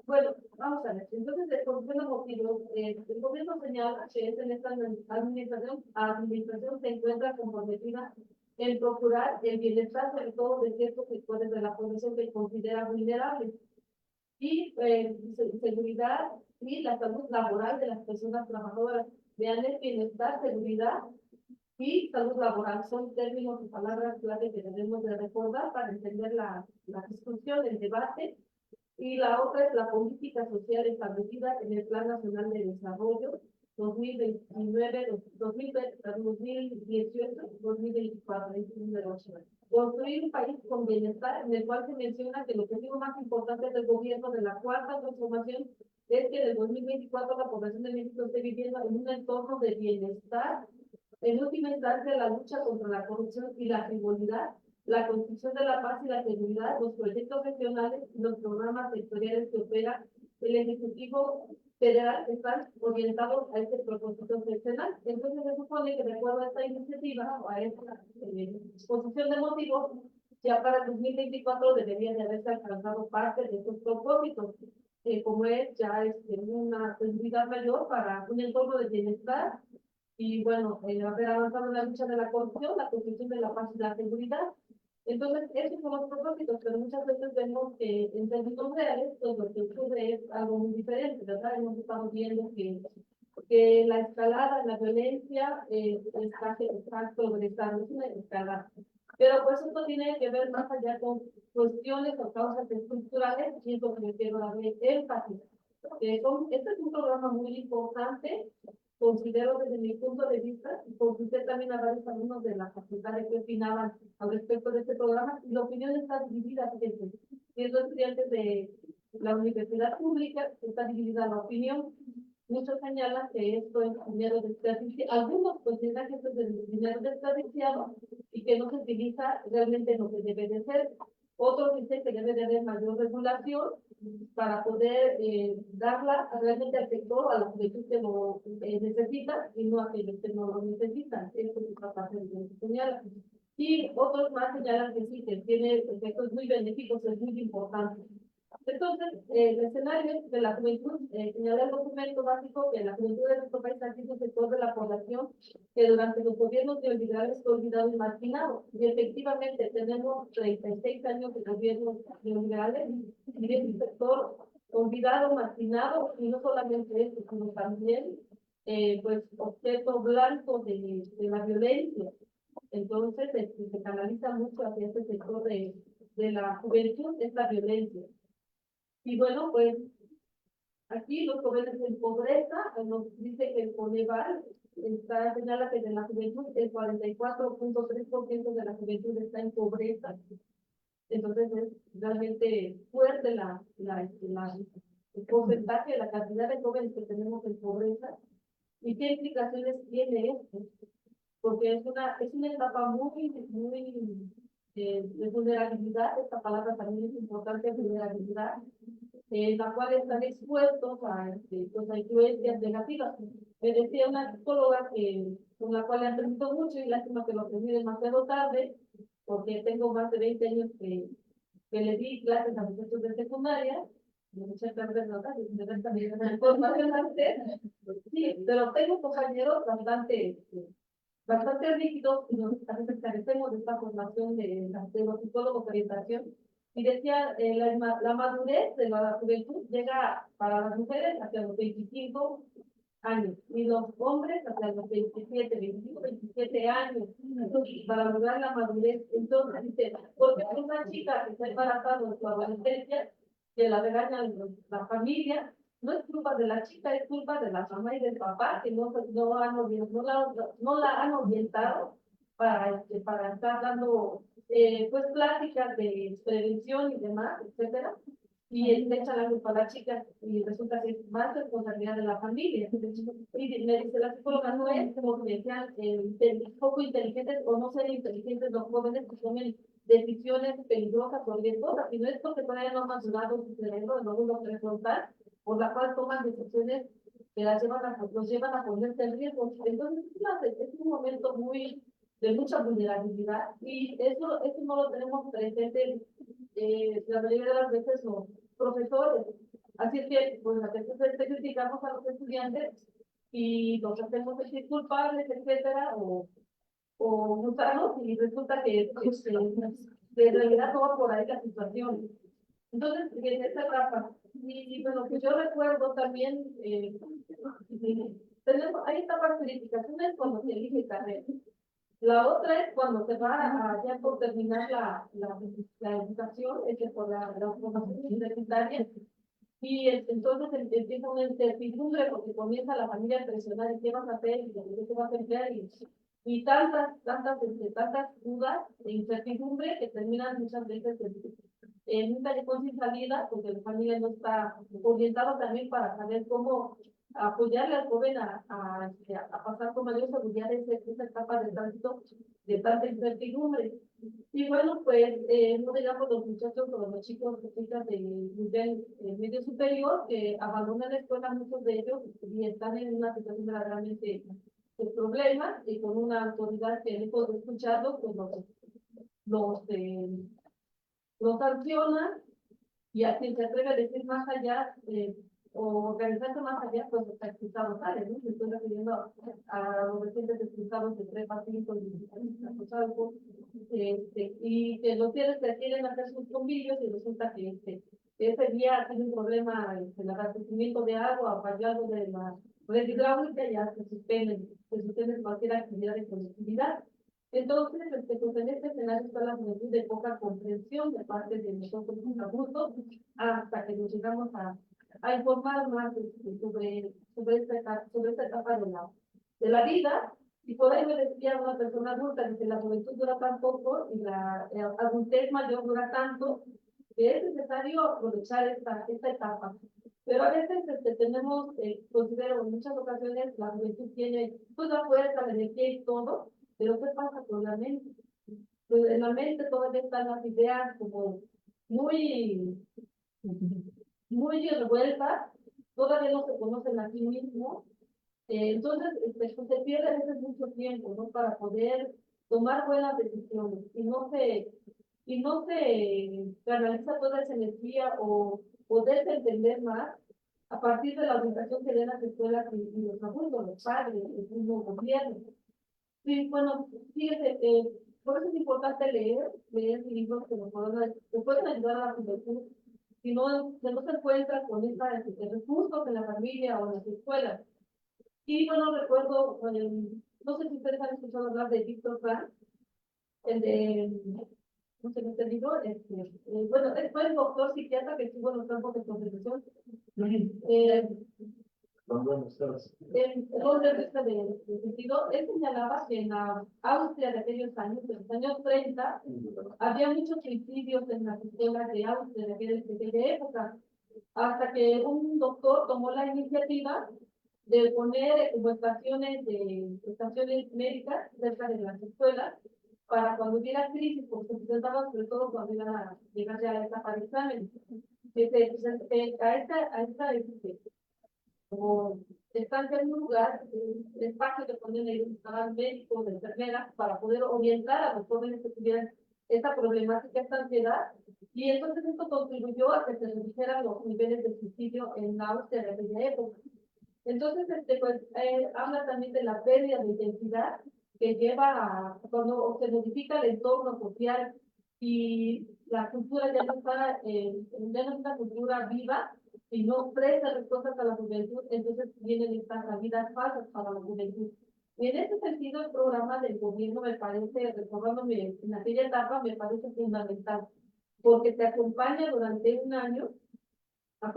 Bueno, vamos a ver. Entonces, de exposición de motivos, el gobierno señala que en esta administración se encuentra comprometida en procurar el bienestar, sobre todo de ciertos sectores de la población que considera vulnerables, y seguridad y la salud laboral de las personas trabajadoras. Vean, el bienestar, seguridad y salud laboral son términos y palabras clave que debemos de recordar para entender la discusión, el debate. Y la otra es la política social establecida en el Plan Nacional de Desarrollo 2018-2024. Construir un país con bienestar, en el cual se menciona que el objetivo más importante del gobierno de la cuarta transformación es que en el 2024 la población de México esté viviendo en un entorno de bienestar. En última instancia, la lucha contra la corrupción y la frivolidad, la construcción de la paz y la seguridad, los proyectos regionales y los programas sectoriales que opera el Ejecutivo Federal están orientados a este propósito seccional. Entonces, se supone que de acuerdo a esta iniciativa o a esta exposición de motivos, ya para el 2024 deberían de haberse alcanzado parte de estos propósitos, como es ya una seguridad mayor para un entorno de bienestar. Y bueno, haber avanzado en la lucha de la corrupción, la construcción de la paz y la seguridad. Entonces, esos son los propósitos, pero muchas veces vemos que en términos reales, pues lo que ocurre es algo muy diferente, ¿verdad? Hemos estado viendo que la escalada, la violencia está progresando, es una escalada. Pero pues esto tiene que ver más allá con cuestiones o causas estructurales, y es lo que me quiero dar énfasis. Este es un programa muy importante. Considero desde mi punto de vista, y consulté también a varios alumnos de la facultad de qué opinaban al respecto de este programa, y la opinión está dividida, siendo estudiantes de la universidad pública, está dividida la opinión. Muchos señalan que esto es dinero desperdiciado, algunos consideran que esto es dinero desperdiciado y que no se utiliza realmente lo que debe de ser. Otros dicen que debe de haber mayor regulación para poder darla realmente al sector, a la juventud que lo necesita y no a aquellos que no lo necesitan. Eso es otra parte de lo que señala. Y otros más señalan que sí, que tiene efectos muy benéficos, es muy importante. Entonces, el escenario de la juventud, señala el documento básico que la juventud de nuestro país ha sido un sector de la población que durante los gobiernos neoliberales fue olvidado y marginado. Y efectivamente tenemos 36 años de gobiernos neoliberales y es un sector olvidado, marginado, y no solamente eso, sino también pues objeto blanco de la violencia. Entonces, se canaliza mucho hacia este sector de la juventud, esta violencia. Y bueno, pues aquí los jóvenes en pobreza, nos dice que el Coneval señala que de la juventud el 44.3% de la juventud está en pobreza. Entonces es realmente fuerte el porcentaje, la cantidad de jóvenes que tenemos en pobreza. ¿Y qué implicaciones tiene esto? Porque es una etapa de vulnerabilidad. Esta palabra también es importante, vulnerabilidad, en la cual están expuestos pues, a influencias negativas. Me decía una psicóloga con la cual he aprendido mucho, y lástima que lo aprendí demasiado tarde, porque tengo más de 20 años que le di clases a muchachos de secundaria, muchas tardes notas, y me dan también una información antes. Sí, pero tengo compañeros bastante rígidos, y nos a veces carecemos de esta formación de los psicólogos de orientación. Y decía, la madurez de la juventud llega para las mujeres hacia los 25 años y los hombres hacia los 27, 25, 27 años para lograr la madurez. Entonces, dice, porque una chica que está embarazada en su adolescencia, que la regaña la familia, no es culpa de la chica, es culpa de la mamá y del papá, que no la han orientado para estar dando pues pláticas de prevención y demás, etcétera, y le echan la culpa a la chica y resulta que es más responsabilidad de la familia. Y me dice la psicóloga, no es como que sean poco inteligentes o no ser inteligentes los jóvenes que tomen decisiones peligrosas o riesgosas, sino es porque todavía no han madurado su cerebro, el lóbulo prefrontal, por la cual toman decisiones que los llevan a ponerse en riesgo. Entonces, es un momento de mucha vulnerabilidad, y eso no lo tenemos presente la mayoría de las veces los profesores. Así es que, pues, a veces criticamos a los estudiantes y los hacemos sentir culpables, etcétera, o juzgarlos, y resulta que en realidad no va por ahí la situación. Entonces, en esta etapa, y bueno, que yo recuerdo también, hay etapas críticas. Una es cuando se elige carrera. La otra es cuando se va ya por terminar la educación, es por la formación universitaria, y entonces empieza una incertidumbre porque comienza la familia a presionar qué vas a hacer y qué te vas a emplear, y tantas dudas e incertidumbre que terminan muchas veces en un callejón sin salida, porque la familia no está orientada también para saber cómo apoyarle al joven a pasar con mayor seguridad esa etapa de tránsito de tanta incertidumbre. Y bueno, pues no digamos los muchachos o los chicos y chicas de nivel medio superior que abandonan la escuela, muchos de ellos, y están en una situación verdaderamente de problemas, y con una autoridad que lejos de escucharlos, pues los sanciona, y a quien se atreve a decir más allá o organizarse más allá, pues está expulsado sale, ¿no? Me estoy refiriendo a los recientes expulsados de Prepa 5 y Azcapotzalco, y que los fieles que quieren hacer sus convivios, y resulta que ese día tiene un problema en el abastecimiento de agua o fallado de la red hidráulica, ya se suspenden cualquier actividad de conectividad. Entonces, pues en este escenario está la juventud de poca comprensión de parte de nosotros los adultos, hasta que nos llegamos a informar más sobre esta etapa de la vida. Y por ahí me decía una persona adulta, dice, la juventud dura tan poco y la adultez mayor dura tanto, que es necesario aprovechar esta etapa. Pero a veces tenemos, considero en muchas ocasiones, la juventud tiene toda la fuerza, la energía y todo, pero ¿qué pasa con la mente? Pues en la mente todavía están las ideas como muy, muy revueltas, todavía no se conocen a sí mismos. Entonces, pues, se pierde a veces mucho tiempo, ¿no? Para poder tomar buenas decisiones, y no se canaliza toda esa energía o poderse entender más a partir de la orientación que den las escuelas y los adultos, los padres, el mismo gobierno. Sí, bueno, fíjese, por eso es importante leer libros que pueden ayudar a la juventud, si no, que no se encuentra con esta recursos en la familia o en las escuelas. Y bueno, recuerdo, no sé si ustedes han escuchado hablar de Víctor Frank, el de, no sé, este libro, bueno, fue el doctor psiquiatra que estuvo en los campos de concentración. El hombre de sentido, él señalaba que en la Austria de aquellos años, en los años 30, había muchos suicidios en las escuelas de Austria de aquella época, hasta que un doctor tomó la iniciativa de poner como estaciones médicas cerca de las escuelas para cuando hubiera crisis, porque se presentaba sobre todo cuando iban a llegar ya a la etapa de examen. Como estancia en un lugar, el espacio que ponen ellos estaban médicos, enfermeras, para poder orientar a los jóvenes que tuvieran esta problemática, esta ansiedad, y entonces esto contribuyó a que se redujeran los niveles de suicidio en la Austria de aquella época. Entonces, habla también de la pérdida de identidad que lleva a cuando se modifica el entorno social y la cultura ya no está, ya no es una cultura viva y no ofrece respuestas a la juventud, entonces vienen estas salidas falsas para la juventud. Y en ese sentido, el programa del gobierno me parece, recordándome en aquella etapa, me parece fundamental, porque te acompaña durante un año, no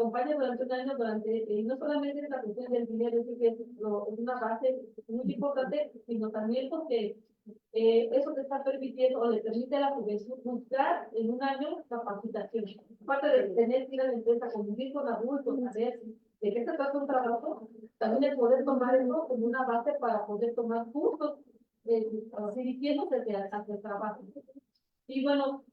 solamente esta cuestión del dinero, que es una base muy importante, sino también porque eso te está permitiendo o le permite a la juventud buscar en un año capacitación. Aparte de tener que ir a la empresa, convivir con adultos, saber de qué se trata un trabajo, también el poder tomar eso como una base para poder tomar cursos dirigiéndose hacia el trabajo. Y bueno,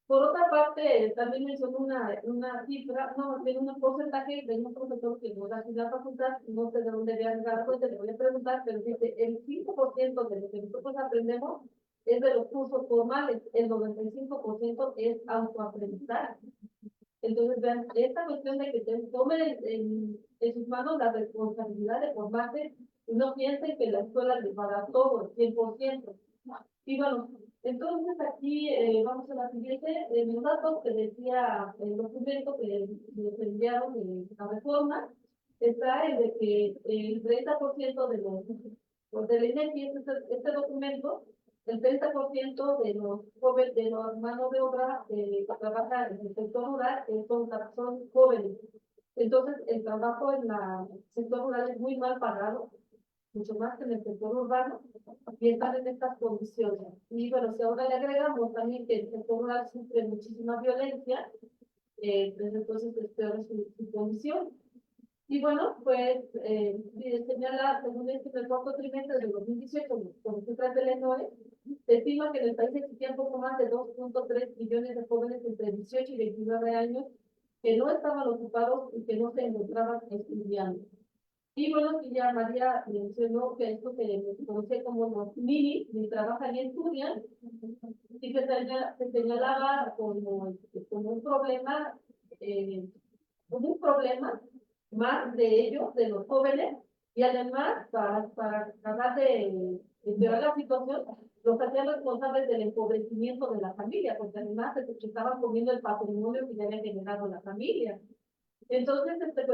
por otra parte, también mencionó una cifra, no, más bien un porcentaje de un profesor que no da en la facultad, no sé de dónde voy a llegar, pues le voy a preguntar, pero dice, el 5% de lo que nosotros aprendemos es de los cursos formales, el 95% es autoaprendizaje. Entonces, vean, esta cuestión de que tomen en sus manos la responsabilidad de formarse y no piensen que la escuela les va a dar todo, el 100%. Y bueno, entonces aquí vamos a la siguiente, los datos que decía el documento que les enviaron de la reforma, está el de que el 30% de los del INEGI, este documento, el 30% de los jóvenes, de la mano de obra que trabaja en el sector rural son jóvenes. Entonces, el trabajo en el sector rural es muy mal pagado, mucho más que en el sector urbano, y están en estas condiciones. Y bueno, si ahora le agregamos también que el sector rural sufre muchísima violencia, pues entonces es peor su condición. Y bueno, pues señala, según el cuarto trimestre de 2018, con cifras del ENOE, se estima que en el país existían poco más de 2.3 millones de jóvenes entre 18 y 29 años que no estaban ocupados y que no se encontraban estudiando. Y bueno, que ya María mencionó que esto se conoce como los mini, ni trabajan ni estudian, y se señalaba como un problema, más de ellos, de los jóvenes, y además, para tratar de empeorar la situación, los hacían responsables del empobrecimiento de la familia, porque además se estaban comiendo el patrimonio que ya había generado la familia. Entonces, pero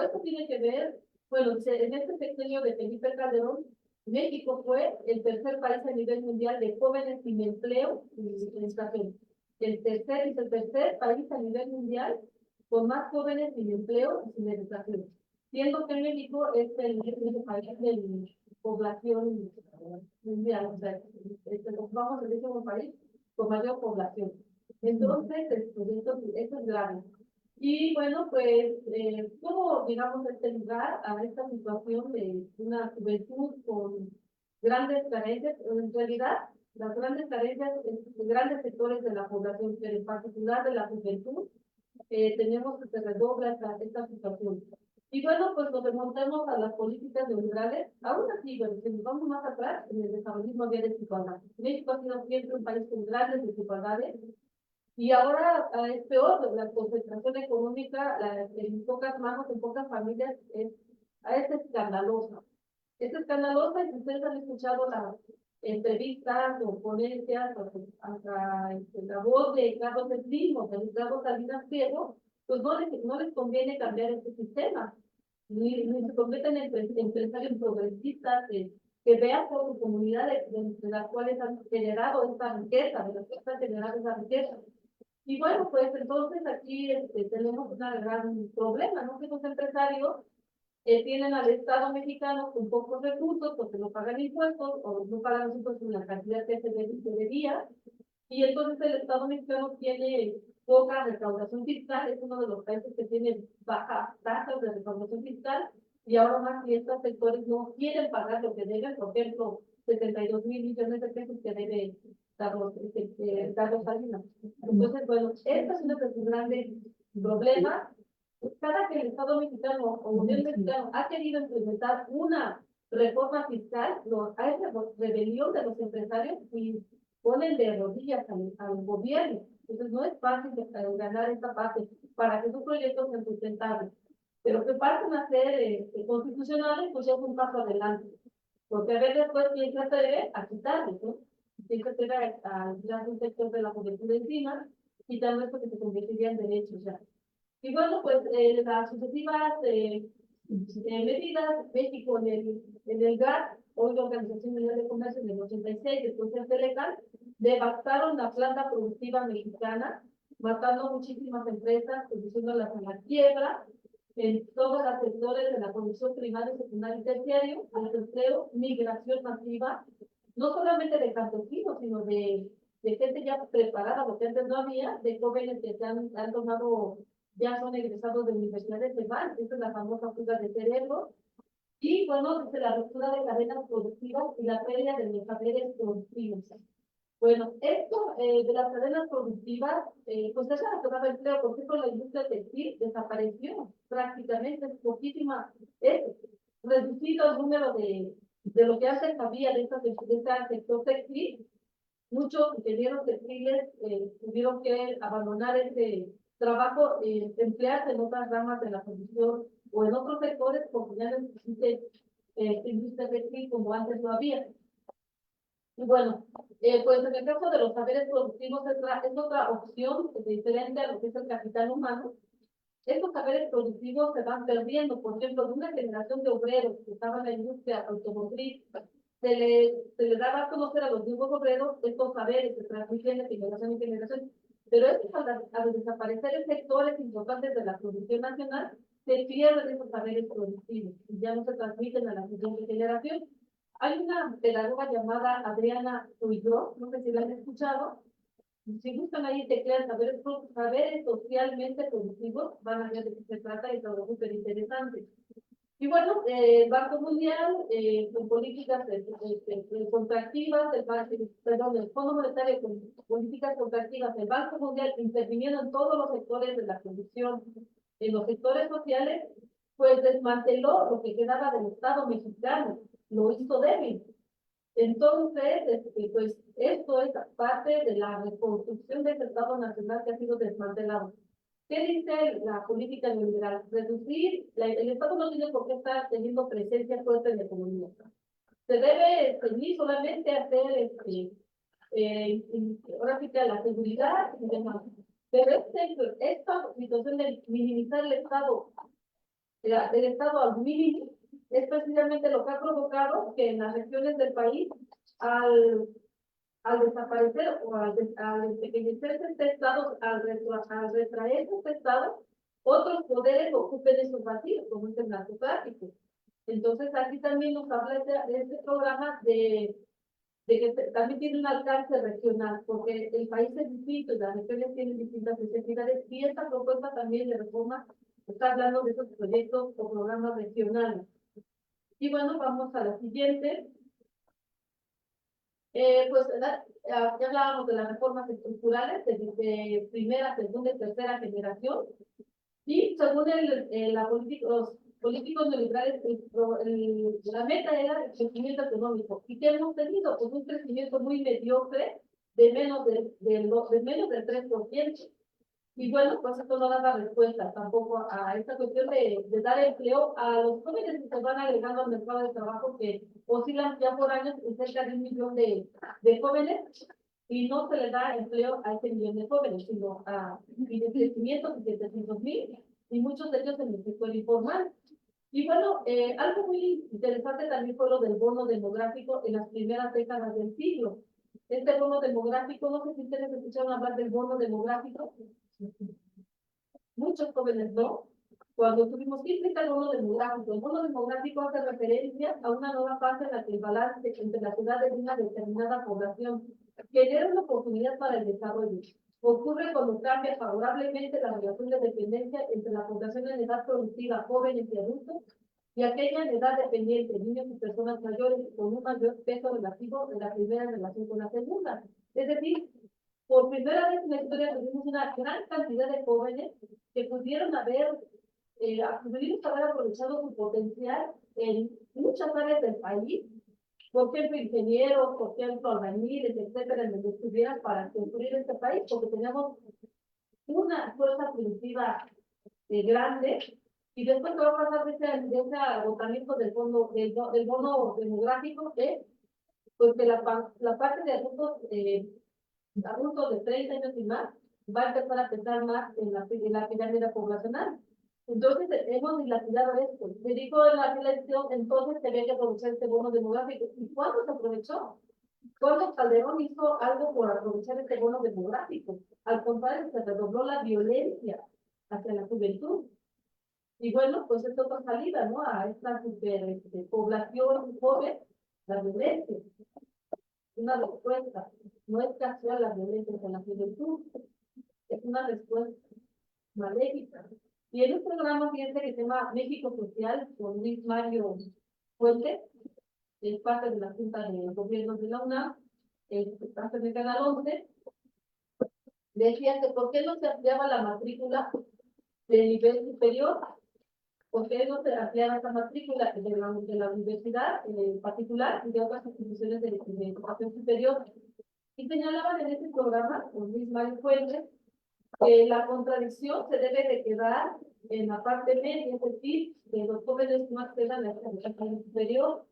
esto tiene que ver, bueno, en este sexenio de Felipe Calderón, México fue el tercer país a nivel mundial de jóvenes sin empleo y educación. El tercer país a nivel mundial con más jóvenes sin empleo y sin educación. Siendo que México es el país de población mundial, o sea, vamos a decir como país con mayor población. Entonces, esto es grave. Y bueno, pues, ¿cómo llegamos a este lugar, a esta situación de una juventud con grandes carencias? En realidad, las grandes carencias en grandes sectores de la población, pero en particular de la juventud, tenemos que se redobla esta situación. Y bueno, pues nos remontamos a las políticas neoliberales. Aún así, bueno, si nos vamos más atrás, en el desarrollismo había desigualdad. México ha sido siempre un país con grandes desigualdades. Y ahora es peor, la concentración económica en pocas manos, en pocas familias, es escandalosa. Es escandalosa y si ustedes han escuchado las entrevistas o ponencias, hasta la voz de Carlos Slim o de Ricardo Salinas Pliego, pues no les conviene cambiar este sistema, ni se convierten en empresarios progresistas que vean por su comunidad de las cuales han generado esta riqueza, de las que han generado esa riqueza. Y bueno, pues entonces aquí tenemos un gran problema, ¿no? Que los empresarios tienen al Estado mexicano con pocos recursos porque no pagan impuestos o no pagan los impuestos en la cantidad que se debía, y entonces el Estado mexicano tiene poca recaudación fiscal, es uno de los países que tiene bajas tasas de recaudación fiscal, y ahora más si estos sectores no quieren pagar lo que deben, por ejemplo, 72,000 millones de pesos que debe Carlos Salinas. Entonces, bueno, este es uno de sus grandes problemas. Cada que el Estado mexicano o el gobierno mexicano ha querido implementar una reforma fiscal, hay rebelión de los empresarios y ponen de rodillas al gobierno. Entonces no es fácil ganar esta parte para que sus proyectos sean sustentables. Pero que pasen a ser constitucionales, pues ya es un paso adelante. Porque a ver después quién se atreve a quitarles, ¿no? Quién se atreve a quitar un sector de la juventud encima, quitando esto que se convertiría en derechos ya. Y bueno, pues las sucesivas medidas, México en el GATT, hoy la Organización Mundial de Comercio en el 86, después del Telecan, devastaron la planta productiva mexicana, matando muchísimas empresas, conduciéndolas a la quiebra, en todos los sectores de la producción primaria, secundaria y terciaria, desempleo, migración masiva, no solamente de campesinos, sino de gente ya preparada, lo que antes no había, de jóvenes que han tomado, ya son egresados de universidades de van, esa es la famosa fuga de cerebro, y bueno, desde la ruptura de cadenas productivas y la pérdida de los saberes productivos. Bueno, esto de las cadenas productivas, pues es la que daba empleo, por ejemplo, la industria textil desapareció prácticamente, es poquísima, es reducido el número de lo que antes había de este sector textil. Muchos ingenieros textiles tuvieron que abandonar ese trabajo, emplearse en otras ramas de la producción o en otros sectores porque ya no existe industria textil como antes lo había. Y bueno, pues en el caso de los saberes productivos es otra opción diferente a lo que es el capital humano. Estos saberes productivos se van perdiendo, por ejemplo, de una generación de obreros que estaban en la industria automotriz, se le daba a conocer a los nuevos obreros estos saberes, se transmiten de generación en generación, pero al desaparecer sectores importantes de la producción nacional, se pierden esos saberes productivos y ya no se transmiten a la siguiente generación. Hay una pedagoga llamada Adriana Huidró, no sé si la han escuchado. Si buscan ahí teclean saberes socialmente productivos, van a ver de qué se trata y todo súper interesante. Y bueno, el Banco Mundial, con políticas contractivas, el Fondo Monetario con políticas contractivas, el Banco Mundial interviniendo en todos los sectores de la producción, en los sectores sociales, pues desmanteló lo que quedaba del Estado mexicano, lo hizo débil. Entonces, pues esto es parte de la reconstrucción del Estado Nacional que ha sido desmantelado. ¿Qué dice la política neoliberal? Reducir, el Estado no tiene por qué estar teniendo presencia fuerte en la economía. Se debe seguir solamente a hacer, ahora sí que la seguridad y demás. Pero esta situación de minimizar el Estado, del Estado al mínimo, es precisamente lo que ha provocado que en las regiones del país, al desaparecer o al empequeñecerse este Estado, al retraerse este Estado, otros poderes ocupen esos vacíos, como es el narcotráfico. Entonces, aquí también nos habla este programa de que también tiene un alcance regional, porque el país es distinto y las regiones tienen distintas necesidades, y esta propuesta también de reforma está hablando de esos proyectos o programas regionales. Y bueno, vamos a la siguiente. Pues ya hablábamos de las reformas estructurales de primera, segunda y tercera generación, y según la política, políticos neoliberales, la meta era el crecimiento económico. ¿Y qué hemos tenido? Pues un crecimiento muy mediocre de menos del 3%. Y bueno, pues esto no da la respuesta tampoco a esta cuestión de dar empleo a los jóvenes que se van agregando al mercado de trabajo, que oscilan ya por años en cerca de 1 millón de jóvenes, y no se les da empleo a ese millón de jóvenes, sino a crecimiento de 700,000, y muchos de ellos en el sector informal. Y bueno, algo muy interesante también fue lo del bono demográfico en las primeras décadas del siglo. Este bono demográfico, no sé si ustedes escucharon hablar del bono demográfico. Muchos jóvenes no. Cuando tuvimos que explicar el bono demográfico hace referencia a una nueva fase en la que el balance entre las ciudades de una determinada población genera una oportunidad para el desarrollo. Ocurre cuando cambia favorablemente la relación de dependencia entre la población en edad productiva, jóvenes y adultos, y aquella en edad dependiente, niños y personas mayores, con un mayor peso relativo de la primera en relación con la segunda. Es decir, por primera vez en la historia tuvimos una gran cantidad de jóvenes que pudieron haber aprovechado su potencial en muchas áreas del país, por ejemplo, ingenieros, por ejemplo, albañiles, etcétera, en donde estuvieran para construir este país, porque teníamos una fuerza productiva grande. Y después que va a pasar de ese agotamiento del bono demográfico, pues que la parte de adultos de 30 años y más va a empezar a pensar más en la pirámide poblacional. Entonces hemos dilapidado esto. Se dijo en la elección entonces que había que aprovechar este bono demográfico. ¿Y cuándo se aprovechó? ¿Cuándo Calderón hizo algo por aprovechar este bono demográfico? Al contrario, se redobló la violencia hacia la juventud. Y bueno, pues es otra salida, ¿no? A esta población joven, la violencia. Una respuesta. No es casual la violencia con la juventud. Es una respuesta maléfica. Y en un programa, fíjense, que se llama México Social, con Luis Mario Fuentes, que es parte de la Junta de Gobierno de la UNAM, parte del Canal 11, decía que por qué no se ampliaba la matrícula del nivel superior, por qué no se ampliaba esa matrícula de la universidad particular y de otras instituciones de educación superior. Y señalaban en ese programa, con Luis Mario Fuentes, que la contradicción se debe de quedar en la parte media, es decir, que los jóvenes no accedan a la educación superior,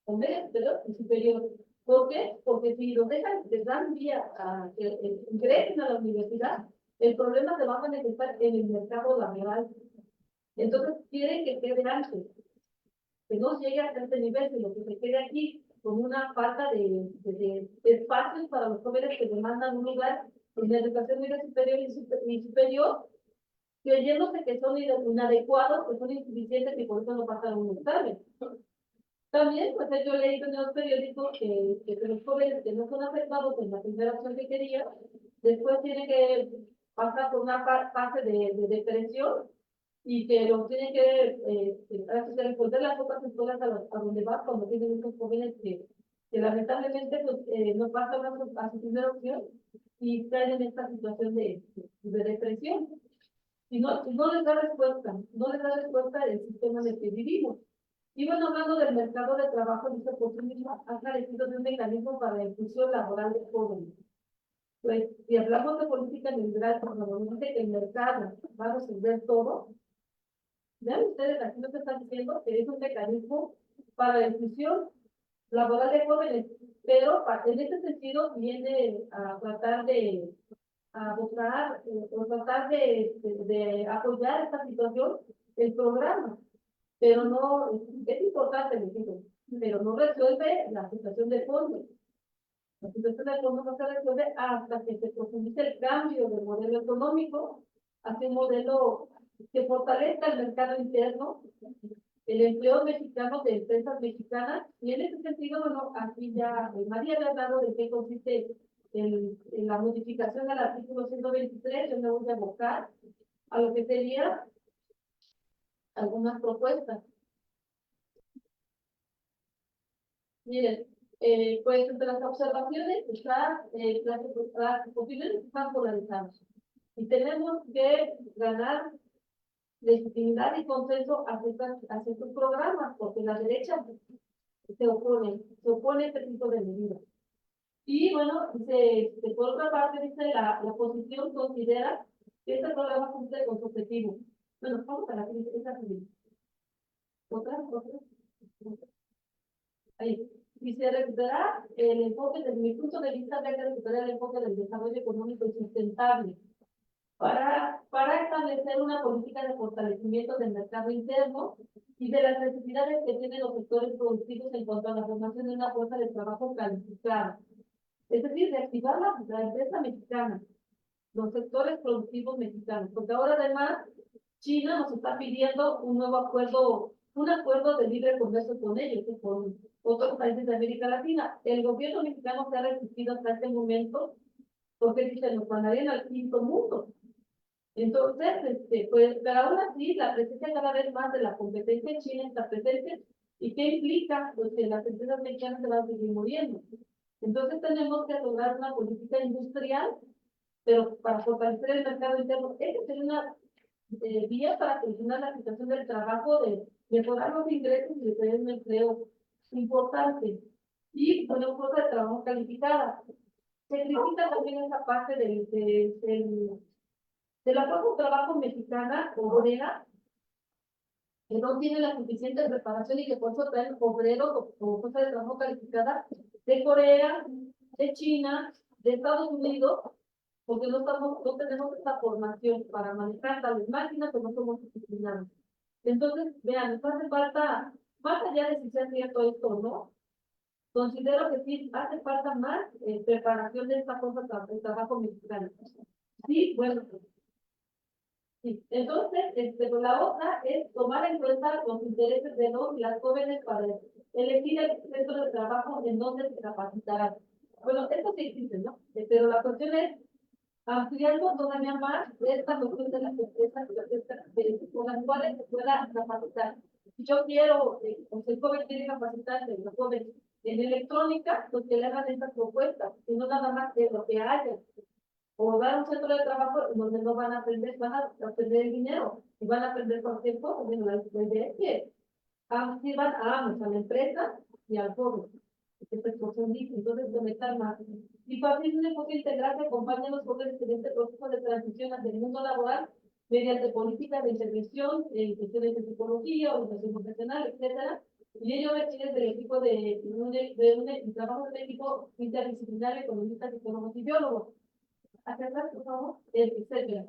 o media superior y superior. ¿Por qué? Porque si los dejan, les dan vía a que ingresen a la universidad, el problema se va a manifestar en el mercado laboral. Entonces, quieren que quede antes, que no llegue hasta este nivel, sino que se quede aquí con una falta de espacios para los jóvenes que demandan un lugar en la educación media superior y superior, creyéndose que son inadecuados, que son insuficientes y por eso no pasan un examen. También, pues yo he leído en los periódicos que los jóvenes que no son afectados en la primera opción que querían, después tienen que pasar por una fase de depresión y que los tienen que responder las otras escuelas a donde van cuando tienen estos jóvenes que lamentablemente pues, no pasan a su primera opción y caen en esta situación de depresión. Y no les da respuesta, no les da respuesta el sistema en el que vivimos. Y bueno, hablando del mercado de trabajo, dice por sí mismo, ha carecido de un mecanismo para la inclusión laboral de jóvenes. Pues, si hablamos de política neoliberal, normalmente el mercado va a resolver todo. Vean ustedes, aquí nos están diciendo que es un mecanismo para la inclusión laboral de jóvenes, pero en este sentido viene a tratar de buscar o tratar de apoyar esta situación, el programa, pero no, es importante, les digo, pero no resuelve la situación de fondo. La situación de fondo no se resuelve hasta que se profundice el cambio del modelo económico hacia un modelo que fortalezca el mercado interno, el empleo mexicano de empresas mexicanas, y en ese sentido, bueno, aquí ya María le ha hablado de qué consiste en la modificación del artículo 123, yo me voy a abocar a lo que sería algunas propuestas. Miren, pues entre las observaciones está las opiniones están polarizadas y tenemos que ganar legitimidad y consenso hacia estos programas, porque la derecha se opone a este tipo de medidas. Y bueno, por otra parte, dice la oposición considera que este programa cumple con su objetivo. Bueno, vamos a la siguiente, esa siguiente. Otra. Ahí. Y se recuperará el enfoque, desde mi punto de vista, habría que recuperar el enfoque del desarrollo económico y sustentable para establecer una política de fortalecimiento del mercado interno y de las necesidades que tienen los sectores productivos en cuanto a la formación de una fuerza de trabajo calificada. Es decir, reactivar la empresa mexicana, los sectores productivos mexicanos, porque ahora además China nos está pidiendo un nuevo acuerdo, un acuerdo de libre comercio con ellos, y con otros países de América Latina. El gobierno mexicano se ha resistido hasta este momento porque dicen, nos mandarían al quinto mundo. Entonces, pues, pero aún así, la presencia cada vez más de la competencia china está presente. ¿Y qué implica? Pues que las empresas mexicanas se van a seguir muriendo. Entonces, tenemos que lograr una política industrial, pero para fortalecer el mercado interno. Esta sería una vía para solucionar la situación del trabajo, de mejorar los ingresos y de tener un empleo importante. Y, bueno, fuerza de trabajo calificada. Se critica también esa parte de la fuerza de trabajo mexicana obrera, que no tiene la suficiente preparación y que por eso traen obreros o fuerza de trabajo calificada de Corea, de China, de Estados Unidos, porque no tenemos esta formación para manejar tales máquinas o no somos disciplinados. Entonces, vean, nos hace falta, más allá de si sea cierto esto o no, considero que sí hace falta más preparación de esta fuerza de trabajo mexicana. Sí, bueno, sí. Entonces, pues la otra es tomar en cuenta los intereses de los y las jóvenes para elegir el centro de trabajo en donde se capacitarán. Bueno, esto sí existe, ¿no? Pero la cuestión es ampliando todavía más esta cuestión de las empresas con las cuales se pueda capacitar. Si yo quiero, o si el joven quiere capacitarse, el joven en electrónica, pues que le hagan estas propuestas, y no nada más de lo que haya. O dar un centro de trabajo donde no van a aprender, van a aprender el dinero y van a aprender cualquier cosa. Bueno, la idea es que sirvan a ambos, a la empresa y al joven. Entonces, conectar más. Y para un enfoque integral que acompañe a los jóvenes en este proceso de transición hacia el mundo laboral mediante políticas de intervención en cuestiones de psicología, orientación profesional, etcétera. Y ello requiere del equipo de trabajo de equipo interdisciplinario, economistas, psicólogos y biólogos. Aceptar, por favor, etcétera.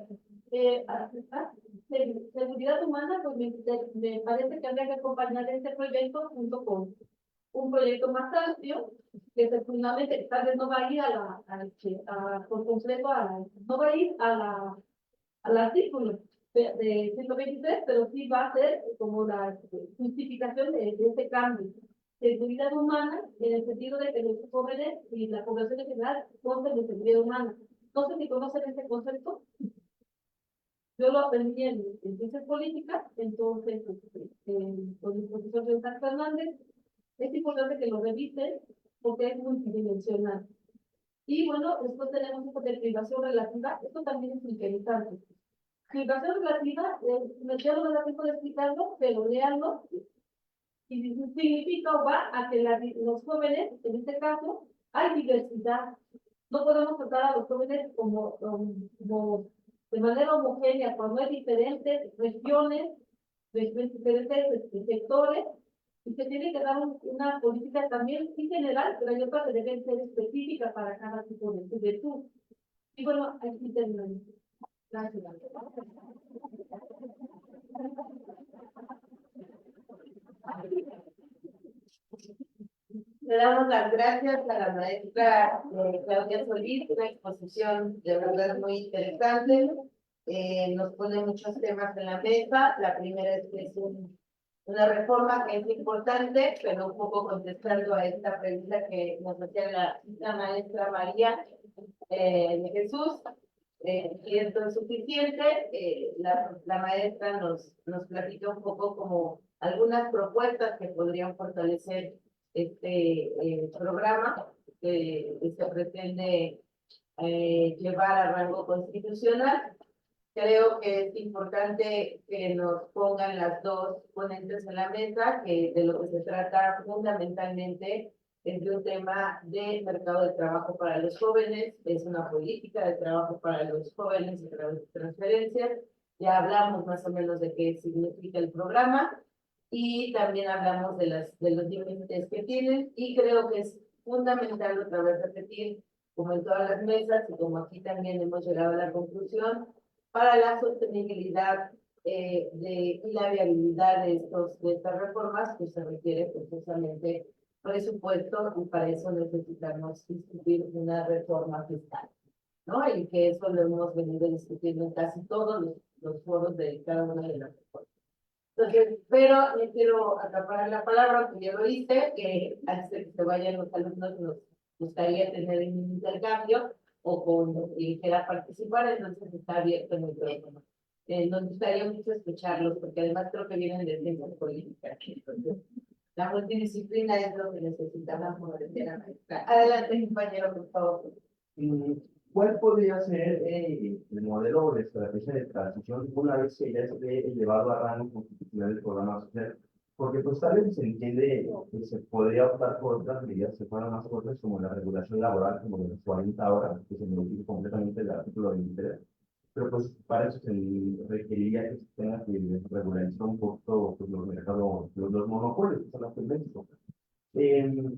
Aceptar. Seguridad humana, pues me parece que habría que acompañar este proyecto junto con un proyecto más amplio, que efectivamente tal vez no va a ir por completo no va a ir al artículo de 123, pero sí va a ser como la justificación de este cambio. Seguridad humana, en el sentido de que los jóvenes y la población en general gocen de seguridad humana. No sé si conocen este concepto. Yo lo aprendí en ciencias políticas, entonces, con el profesor César Fernández. Es importante que lo revisen porque es multidimensional. Y bueno, después tenemos esto de privación relativa. Esto también es interesante. Privación relativa, me quedo no da tiempo de explicarlo, pero léanlo. Y significa o va a que los jóvenes, en este caso, hay diversidad. No podemos tratar a los jóvenes como de manera homogénea, cuando hay diferentes regiones, diferentes sectores, y se tiene que dar una política también en general, pero hay otras que deben ser específicas para cada tipo de juventud. Y bueno, aquí terminamos. Gracias. Le damos las gracias a la maestra Claudia Solís, una exposición de verdad muy interesante. Nos pone muchos temas en la mesa. La primera es que es una reforma que es importante, pero un poco contestando a esta pregunta que nos hacía la maestra María de Jesús, si esto es suficiente. La maestra nos platica un poco como algunas propuestas que podrían fortalecer este programa que se pretende llevar a rango constitucional. Creo que es importante que nos pongan las dos ponentes en la mesa, que de lo que se trata fundamentalmente es de un tema de mercado de trabajo para los jóvenes, es una política de trabajo para los jóvenes a través de transferencias. Ya hablamos más o menos de qué significa el programa y también hablamos de los límites que tienen y creo que es fundamental otra vez repetir, como en todas las mesas y como aquí también hemos llegado a la conclusión, para la sostenibilidad y la viabilidad de estas reformas, pues se requiere precisamente presupuesto y para eso necesitamos discutir una reforma fiscal, ¿no? Y que eso lo hemos venido discutiendo en casi todos los foros de cada una de las reformas. Entonces, pero no quiero acaparar la palabra, porque ya lo hice, que antes de que se vayan los alumnos nos gustaría tener un intercambio o con quien quiera participar, entonces está abierto el micrófono. Nos gustaría mucho escucharlos, porque además creo que vienen de ciencias políticas. Entonces, la multidisciplina es lo que necesitamos decir a maestra. Adelante, compañero, por favor. Mm, ¿Cuál podría ser el modelo de estrategia de transición una vez que ya esté llevado a rango constitucional el programa social? Porque pues tal vez se entiende que se podría optar por otras medidas que fueran más fuertes como la regulación laboral, como de las 40 horas, que se modifique completamente el artículo 23. Pero pues para eso se requeriría que se tenga que regularizar un poco pues, los mercados, los monopolios, que son las tendencias. Eh,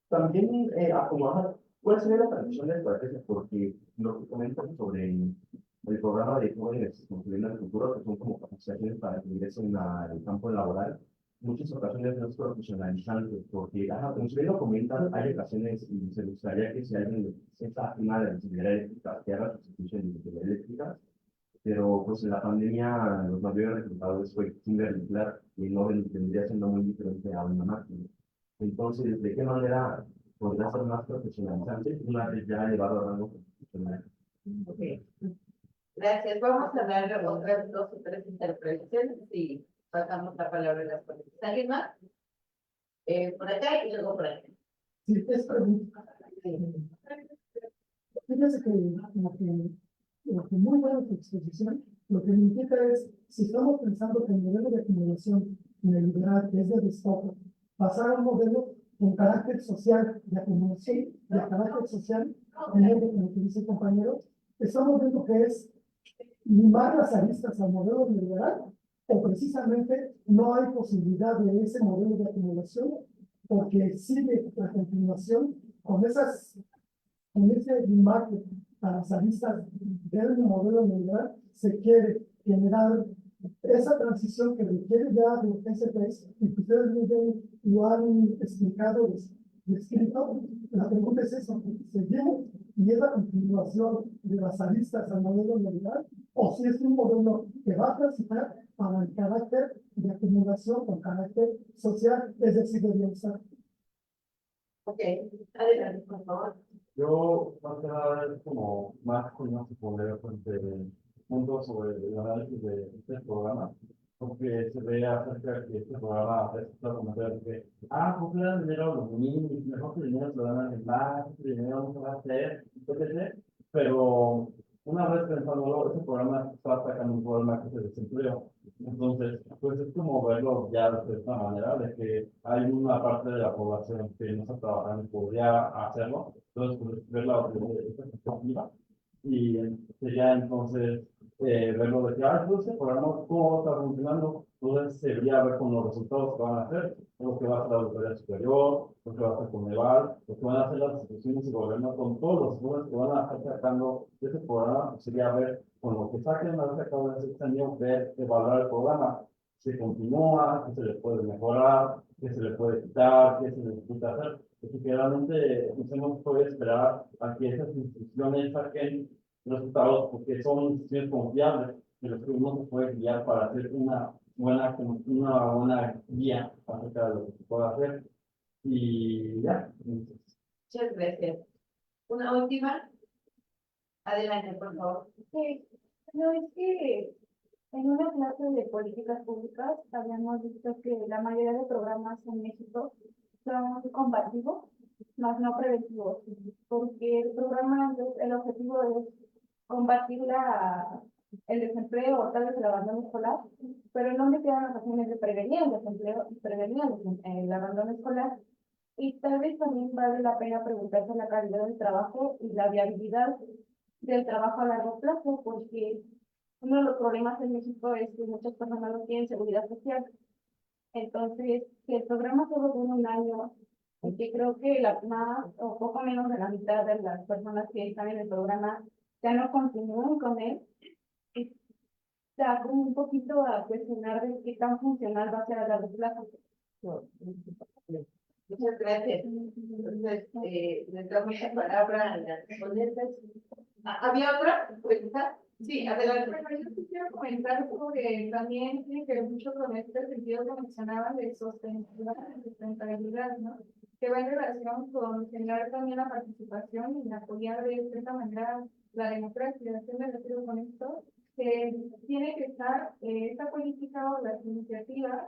También acomodar cuál sería la transición de estrategia, porque lo que comentan sobre el programa de jóvenes construyendo el futuro, que son como capacitaciones para que ingresen al campo laboral, muchas ocasiones no es profesionalizante, porque, como ustedes lo comentan, hay ocasiones y se gustaría que si alguien está afín a la ingeniería eléctrica, que haga sustitución de ingeniería eléctrica, pero pues en la pandemia los mayores resultados fue timbre nuclear y no vendría siendo muy diferente a una máquina. Entonces, ¿de qué manera podría ser más profesionalizante una vez ya elevado a rango profesional? Ok. Gracias. Vamos a dar otras dos o tres interpretaciones y pasamos la palabra a las ponentes. ¿Alguien más? Por acá y luego por acá. Sí, es pregunta. Fíjese que lo que muy buena tu exposición, lo que me indica es, si estamos pensando que el modelo de acumulación neoliberal, que es de destoque, pasar a un modelo con carácter social de acumulación, de carácter social, como que dice el compañero, estamos viendo que es limar las aristas al modelo neoliberal, o precisamente no hay posibilidad de ese modelo de acumulación, porque sigue la continuación con ese limaje a las aristas del modelo neoliberal, se quiere generar esa transición que requiere ya de los SPs, y que ustedes muy bien lo han explicado, descrito. La pregunta es eso, ¿seguimos y es la continuación de las aristas al modelo neoliberal, o si es un modelo que va a transitar para el carácter de acumulación con carácter social, es decir, de bienestar? Ok, adelante, por favor. Yo, más que nada, es como más con una poner puntos sobre el análisis de este programa, porque se ve acerca de que este programa es la comentario de que, pues le dan dinero a los niños, mejor que el dinero se lo dan a alguien más, el dinero no se va a hacer, etc. Pero una vez pensándolo, este programa está sacando un problema que es el desempleo. Entonces, pues es como verlo ya de esta manera, de que hay una parte de la población que no está trabajando y podría hacerlo. Entonces, pues, verla desde esta perspectiva. Y sería entonces verlo de que, pues el programa cómo está funcionando. Entonces, sería ver con los resultados que van a hacer, lo que va a hacer la autoridad superior, lo que va a hacer Coneval, lo que van a hacer las instituciones y gobierno, con todos los jóvenes que van a estar sacando de ese programa, pues, sería ver con lo que saquen a sacado de ese año, ver, evaluar el programa, si continúa, qué se le puede mejorar, qué se le puede quitar, qué se le puede hacer. Porque realmente nos hemos podido esperar a que esas instituciones saquen resultados porque son instituciones confiables de los que uno se puede guiar para hacer una buena guía acerca de lo que se puede hacer. Y ya. Muchas gracias. Una última. Adelante, por favor. Sí, no es que en una clase de políticas públicas habíamos visto que la mayoría de programas en México son combativos, más no preventivos, porque el programa, el objetivo es combatir el desempleo o tal vez el abandono escolar, pero no me quedan las acciones de prevenir el desempleo y prevenir el abandono escolar. Y tal vez también vale la pena preguntarse la calidad del trabajo y la viabilidad del trabajo a largo plazo, porque uno de los problemas en México es que muchas personas no tienen seguridad social. Entonces, que el programa solo dura un año, y que creo que la más o poco menos de la mitad de las personas que están en el programa ya no continúan con él, da como un poquito a cuestionar de qué tan funcional va a ser a largo plazo. Muchas gracias. Entonces, les damos la palabra a las ponentes. ¿Había otra pregunta? Sí, adelante. Bueno, yo quisiera comentar sobre también tiene que ver mucho con este sentido que mencionaban de sustentabilidad, ¿no? Que va en relación con generar también la participación y apoyar de cierta manera la democracia. ¿A qué me refiero con esto? Que tiene que estar esta política o las iniciativas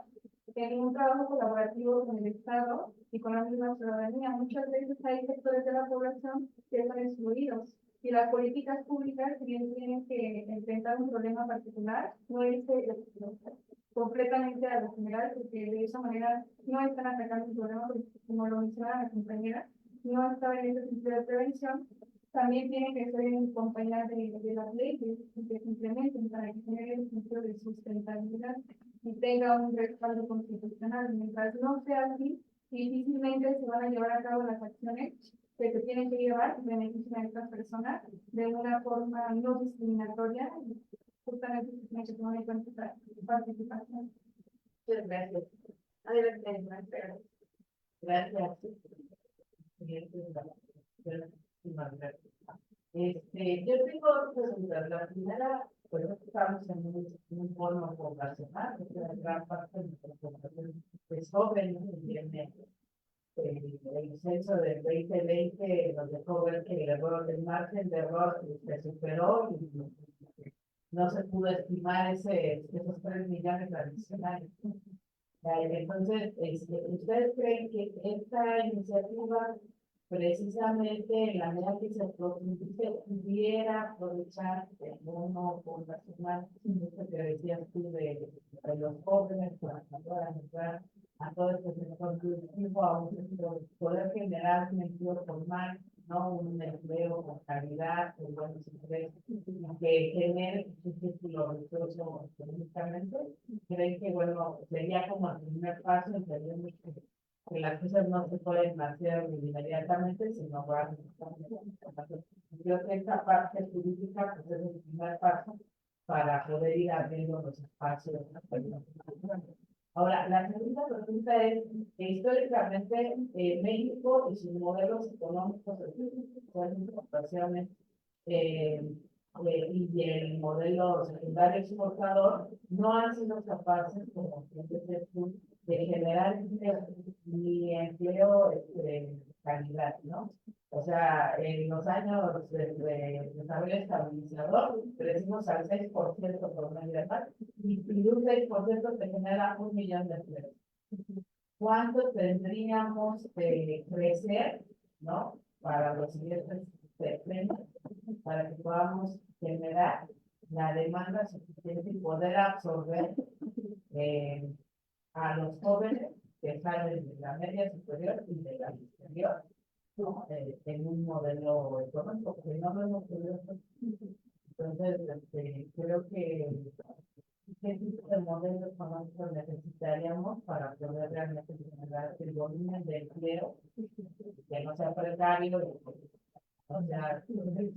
en un trabajo colaborativo con el Estado y con la misma ciudadanía. Muchas veces hay sectores de la población que están excluidos y las políticas públicas, si bien tienen que enfrentar un problema particular, no es completamente a lo general, porque de esa manera no están atacando un problema, porque, como lo mencionaba la compañera, no está en ese sentido de prevención. También tiene que ser en compañía de las leyes que se implementen para que genere un sentido de sustentabilidad y tenga un respaldo constitucional. Mientras no sea así, difícilmente se van a llevar a cabo las acciones que se tienen que llevar en beneficio de estas personas de una forma no discriminatoria, justamente se tiene que tomar en cuenta su participación. Muchas gracias. Adelante, maestra. Gracias. Yo tengo dos preguntas. La primera, pues estamos en un fondo poblacional, que la gran parte de nuestra población es joven, el censo del 2020 nos dejó ver que el margen de error se superó y no se pudo estimar esos 3 millones adicionales. Entonces, ¿ustedes creen que esta iniciativa, precisamente en la medida que se pudiera aprovechar el bono poblacional, esto que decías tú de los jóvenes, para ayudar a todo este sector productivo, a poder generar un empleo formal, no un empleo con calidad, con buenos ingresos, que genere un círculo virtuoso económicamente? ¿Creen que, bueno, sería como el primer paso, entendiendo que las cosas no se pueden hacer inmediatamente, sino van? Yo creo que esta parte política pues, es el primer paso para poder ir abriendo los espacios. Ahora, la segunda pregunta es que históricamente México y sus modelos económicos y el modelo secundario exportador no han sido capaces, como de generar ni empleo de calidad, ¿no? O sea, en los años de desarrollo estabilizador, crecimos al 6% por medio de más, y un 6% te genera 1 millón de empleos. ¿Cuánto tendríamos que crecer, ¿no? Para los siguientes sexenios, para que podamos generar la demanda suficiente y poder absorber a los jóvenes que salen de la media superior y de la inferior, ¿no? En un modelo económico, porque no lo hemos podido hacer. Entonces, creo que ¿qué tipo de modelo económico necesitaríamos para poder realmente generar el volumen de empleo que no sea precario, o sea,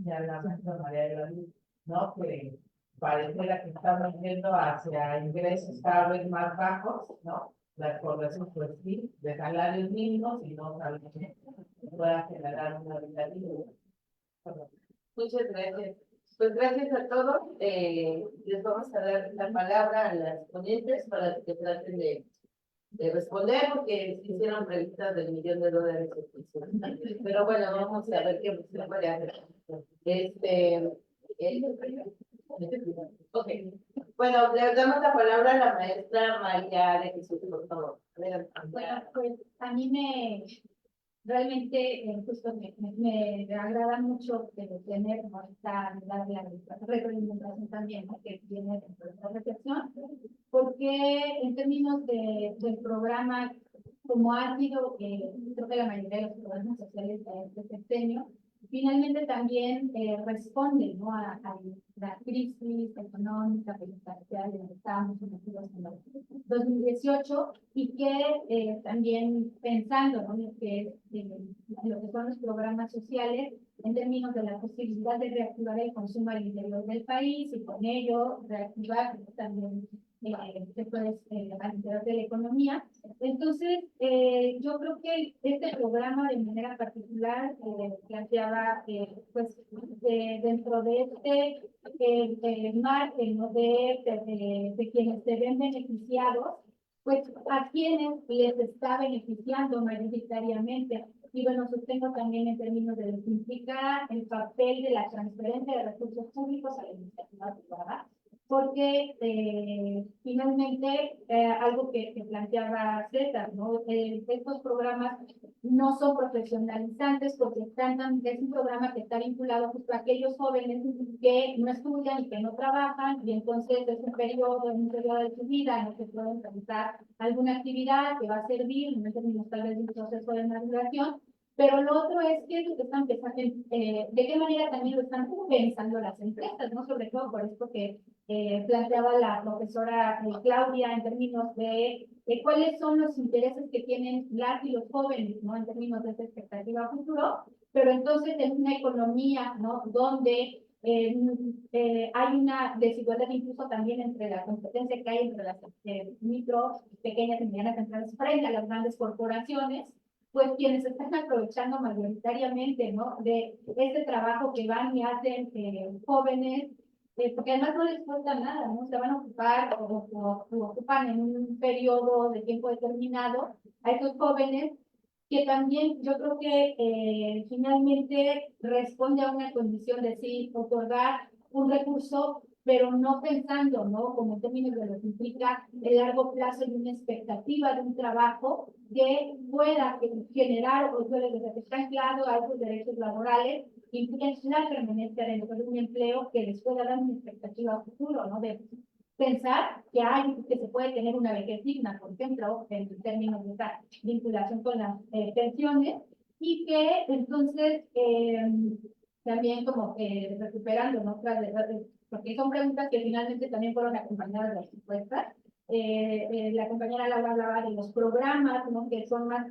ya la maestra María de la Luz, ¿no? Que pareciera que estamos yendo hacia ingresos cada vez más bajos, ¿no? La población, pues sí, de salarios mínimos y no salarios que pueda generar una vida libre. Muchas gracias. Pues gracias a todos. Les vamos a dar la palabra a las ponentes para que traten de responder, porque se hicieron preguntas del $1.000.000. Pero bueno, vamos a ver qué se puede hacer. Ok. Bueno, le damos la palabra a la maestra María de Jesús, por favor. Bueno, pues a mí realmente justo me agrada mucho tener esta la retroalimentación también, ¿no? Que viene dentro de esta reflexión, porque en términos del programa, como ha sido, creo que la mayoría de los programas sociales de este sexenio, finalmente también responde, ¿no? a la crisis económica, social en la que estábamos sometidos en el 2018 y que también pensando, ¿no? lo que son los programas sociales en términos de la posibilidad de reactivar el consumo al interior del país y con ello reactivar también después al interior de la economía. Entonces, yo creo que este programa de manera particular planteaba, pues, dentro de este margen, ¿no? de quienes se ven beneficiados, pues a quienes les está beneficiando mayoritariamente. Y bueno, sostengo también en términos de lo que implica el papel de la transferencia de recursos públicos a la iniciativa privada, porque finalmente algo que planteaba César, ¿no? Estos programas no son profesionalizantes porque es un programa que está vinculado justo a aquellos jóvenes que no estudian y que no trabajan, y entonces es un periodo de su vida en el que pueden realizar alguna actividad que va a servir, en términos tal vez de un proceso de maduración. Pero lo otro es que están pensando, de qué manera también lo están pensando las empresas, ¿no? Sobre todo por esto que planteaba la profesora Claudia en términos de cuáles son los intereses que tienen las y los jóvenes, ¿no? En términos de esta expectativa futuro, pero entonces en una economía, ¿no? Donde hay una desigualdad incluso también entre la competencia que hay entre las micro, pequeñas y medianas empresas frente a las grandes corporaciones, pues quienes están aprovechando mayoritariamente, ¿no? De este trabajo que van y hacen jóvenes, porque además no les cuesta nada, ¿no? Se van a ocupar o ocupan en un periodo de tiempo determinado a estos jóvenes que también yo creo que finalmente responde a una condición de sí, otorgar un recurso, pero no pensando, ¿no? Como en términos de lo que implica el largo plazo y una expectativa de un trabajo que pueda generar o que está anclado a esos derechos laborales que implican la permanencia dentro de un empleo que les pueda dar una expectativa futuro, ¿no? De pensar que se puede tener una vejez digna, por ejemplo, en términos de esta vinculación con las pensiones, y que entonces también como recuperando, ¿no? Porque son preguntas que finalmente también fueron acompañadas de las respuestas. La compañera Laura hablaba de los programas, ¿no? Que son más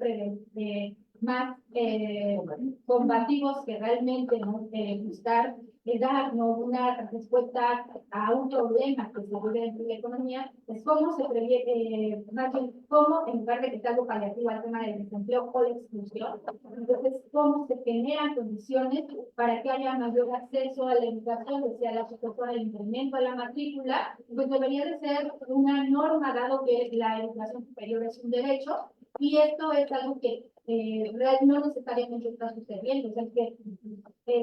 combativos que realmente, ¿no? Buscar dar, ¿no? Una respuesta a un problema que se vive dentro de la economía, es cómo se previene, más bien, cómo en lugar de que sea algo paliativo al tema del desempleo o la exclusión, entonces cómo se generan condiciones para que haya mayor acceso a la educación, decía la profesora, el incremento a la matrícula, pues debería de ser una norma, dado que la educación superior es un derecho, y esto es algo que no necesariamente está sucediendo. O sea, que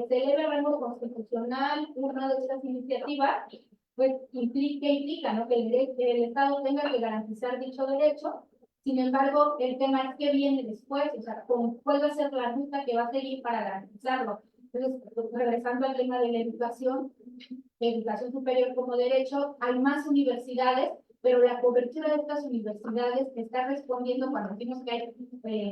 se eleve a rango constitucional una de estas iniciativas, pues implica, ¿no? Que el Estado tenga que garantizar dicho derecho. Sin embargo, el tema es qué viene después, o sea, cuál va a ser la ruta que va a seguir para garantizarlo. Entonces, regresando al tema de la educación superior como derecho, hay más universidades, pero la cobertura de estas universidades está respondiendo cuando decimos que hay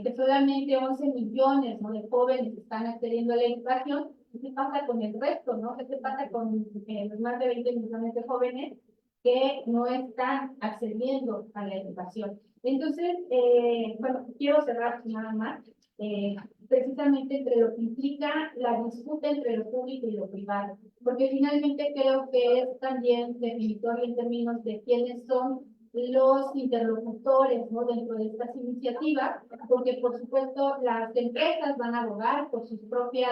que solamente 11 millones, ¿no? de jóvenes que están accediendo a la educación. ¿Qué pasa con el resto, no? ¿Qué pasa con los más de 20 millones de jóvenes que no están accediendo a la educación? Entonces, bueno, quiero cerrar nada más, precisamente entre lo que implica la disputa entre lo público y lo privado, porque finalmente creo que es también definitorio en términos de quiénes son los interlocutores, ¿no? dentro de estas iniciativas, porque por supuesto las empresas van a abogar por sus propios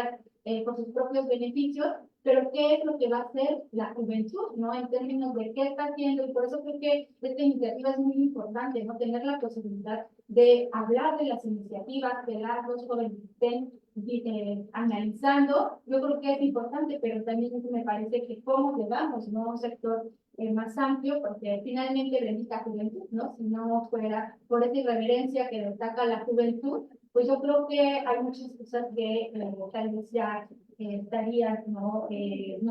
beneficios, pero ¿qué es lo que va a hacer la juventud, ¿no? En términos de qué está haciendo, y por eso creo que esta iniciativa es muy importante, ¿no? Tener la posibilidad de hablar de las iniciativas que los jóvenes estén analizando. Yo creo que es importante, pero también me parece que cómo llegamos, ¿no? A un sector más amplio, porque finalmente bendita juventud, ¿no? Si no fuera por esa irreverencia que destaca la juventud, pues yo creo que hay muchas cosas que tal vez ya estarían, no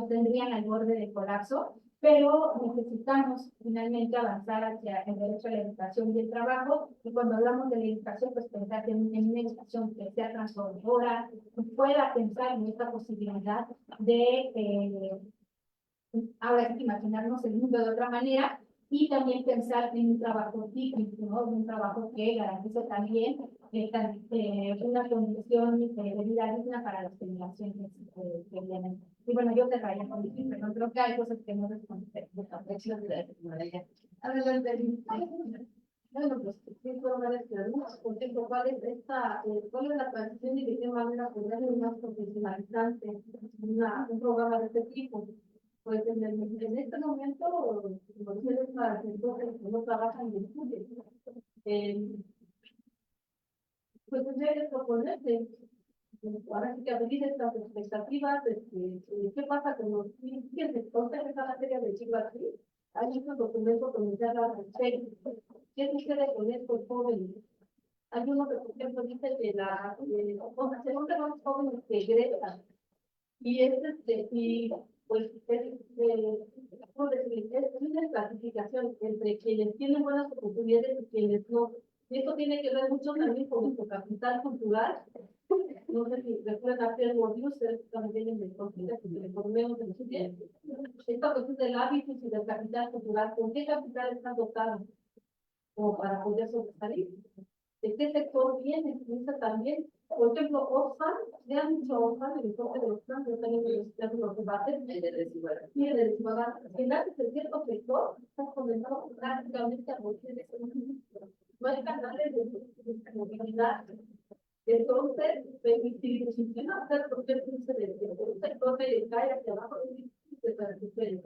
tendrían al borde del colapso, pero necesitamos finalmente avanzar hacia el derecho a la educación y el trabajo, y cuando hablamos de la educación, pues pensar en una educación que sea transformadora, que pueda pensar en esta posibilidad de ahora sí que imaginarnos el mundo de otra manera, y también pensar en un trabajo digno, ¿no? Un trabajo que garantice también una condición de vida digna para las generaciones que vienen. Y bueno, yo cerraría con eso, pero creo que hay cosas que no responder. Adelante. Bueno, pues sí, fueron varias preguntas. Por ejemplo, ¿cuál es la transición y de qué manera podría ser más profesionalizante un programa de este tipo? Pues en este momento, como ustedes para que no trabajan y estudian, pues tendría que proponerse, ahora sí que abrir estas expectativas, ¿qué pasa con los fíjense, entonces esa materia de siglo así? Hay muchos documentos donde se habla al respecto. ¿Qué sucede con estos jóvenes? Hay uno que, por ejemplo, dice que según que los jóvenes que egresan, y pues es una clasificación entre quienes tienen buenas oportunidades y quienes no. Y esto tiene que ver mucho también con nuestro capital cultural. No sé si recuerdan hacer reviews, ustedes también vienen de Colombia, que le ponemos en su tiempo. Esta cuestión del hábitus y del capital cultural, ¿con qué capital están dotados? Como para poder sobresalir. ¿De qué sector viene? Piensa también, por ejemplo, Oxfam, vean mucho Oxfam, el enfoque de Oxfam, yo también los debates, El de desigualdad. y el de desigualdad. En cierto sector, está comenzando prácticamente a morir de eso. No hay canales de movilidad. Entonces, si funciona hacer procesos de un sector que cae hacia abajo, es difícil de transición.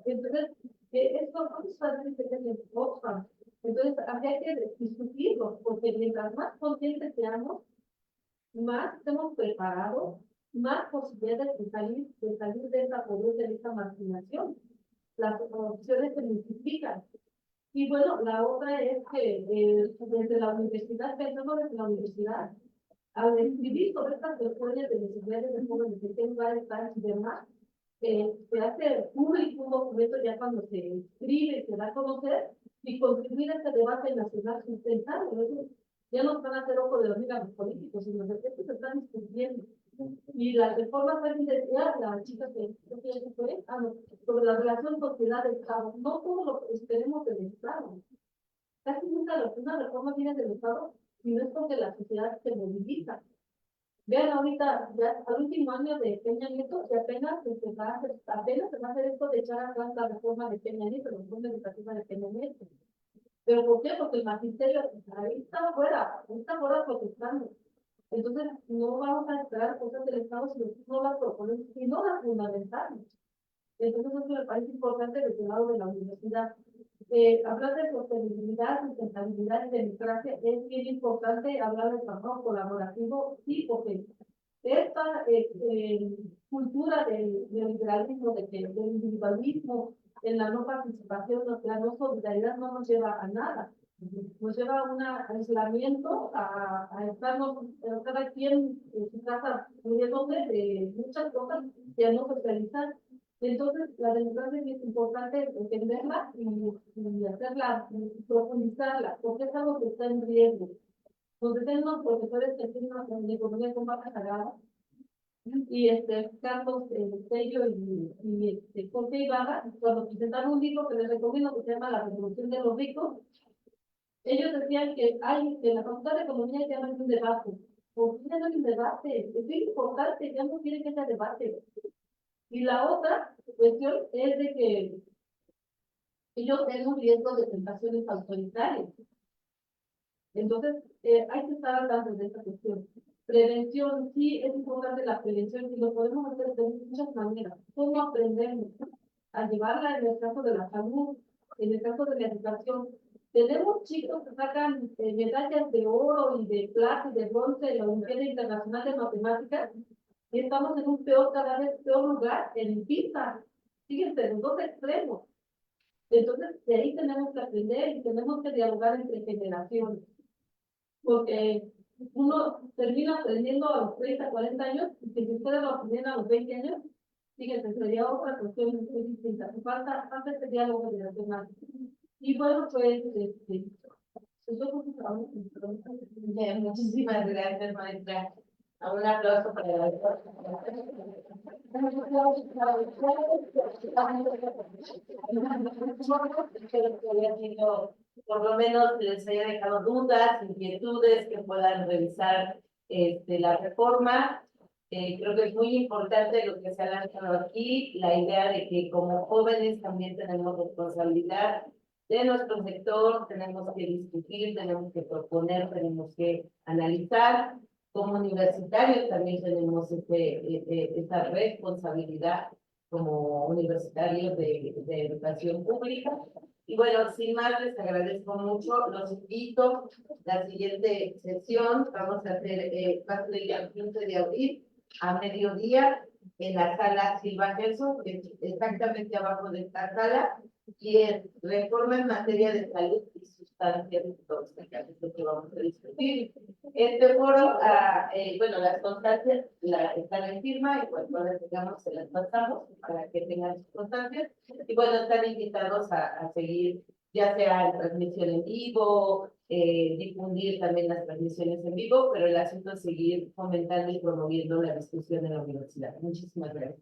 Entonces, esto no se en Oxfam. Entonces, habría que discutirlo, porque mientras más conscientes seamos, más estemos preparados, más posibilidades de salir de esa pobreza, de esa marginación. Las opciones se multiplican. Y bueno, la otra es que desde la universidad, pensando desde la universidad, al escribir sobre estas cuestiones de necesidades de jóvenes, en qué lugar están y demás, se hace público un documento ya cuando se escribe y se da a conocer, y contribuir a este debate nacional sustentable. Ya no van a hacer ojo de hormiga los políticos, sino que estos se están discutiendo. Y las reformas también decía la chica que ya se fue, sobre la relación sociedad-Estado. No todo lo que esperemos del Estado. Casi nunca una reforma viene del Estado, sino es porque la sociedad se moviliza. Vean ahorita, ya al último año de Peña Nieto, que apenas se va a hacer esto de echar atrás la reforma de Peña Nieto, la reforma educativa de Peña Nieto. ¿Pero por qué? Porque el magisterio ahí está fuera protestando. Entonces, no vamos a esperar cosas del Estado, sino no las proponemos, sino las fundamentales. Entonces, eso me parece importante desde el lado de la universidad. Hablar de sostenibilidad, sustentabilidad y democracia es bien importante. Hablar de trabajo colaborativo, sí, porque esta cultura del liberalismo, del individualismo, en la no participación, la no solidaridad no nos lleva a nada. Nos lleva a un aislamiento, a estarnos cada quien en su casa muriéndose de muchas cosas y a no socializar. Entonces, la democracia es importante entenderla y hacerla, profundizarla, porque es algo que está en riesgo. Donde tenemos profesores que tienen una economía con baja sagrada, y Carlos Tello y Jorge Ibarra, cuando presentaron un libro que les recomiendo que se llama La Revolución de los Ricos, ellos decían que hay en la Facultad de Economía ya no hay un debate. ¿Por qué no hay un debate? Es muy importante, ya no quieren que haya debate. Y la otra cuestión es de que ellos tienen un riesgo de tentaciones autoritarias. Entonces, hay que estar hablando de esta cuestión. Prevención, sí, es importante la prevención y lo podemos hacer de muchas maneras. ¿Cómo aprendemos a llevarla en el caso de la salud, en el caso de la educación? Tenemos chicos que sacan medallas de oro y de plata y de bronce en la Olimpiada Internacional de Matemáticas y estamos en un cada vez peor lugar en PISA. Fíjense, los dos extremos. Entonces, de ahí tenemos que aprender y tenemos que dialogar entre generaciones. Porque uno termina aprendiendo a los 30, 40 años, y que si ustedes lo aprenden a los 20 años, fíjense, sería otra cuestión muy distinta. Falta este diálogo generacional. Y bueno, pues, pues yo creo que trabajo en Bien, muchísimas gracias, maestra. Un aplauso para la Espero que haya sido, por lo menos les haya dejado dudas, inquietudes, que puedan revisar la reforma. Creo que es muy importante lo que se ha lanzado aquí, la idea de que como jóvenes también tenemos responsabilidad de nuestro sector, tenemos que discutir, tenemos que proponer, tenemos que analizar. Como universitarios también tenemos esta responsabilidad como universitarios de educación pública. Y bueno, sin más, les agradezco mucho. Los invito a la siguiente sesión. Vamos a hacer va a ser el 15 de abril a mediodía en la sala Silva Gelson, que es exactamente abajo de esta sala, y es reforma en materia de salud y sustancias tóxicas, es lo que vamos a discutir. Este foro, bueno, las constancias están en firma, y cuando las tengamos se las pasamos para que tengan sus constancias, y bueno, están invitados a seguir, ya sea en transmisión en vivo, difundir también las transmisiones en vivo, pero el asunto es seguir fomentando y promoviendo la discusión en la universidad. Muchísimas gracias.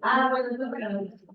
Ah, bueno, gracias.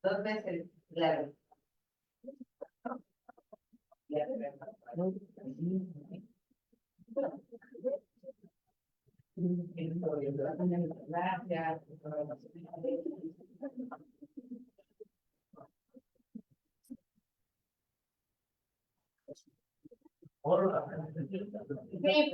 Dos veces, claro. Gracias. Sí,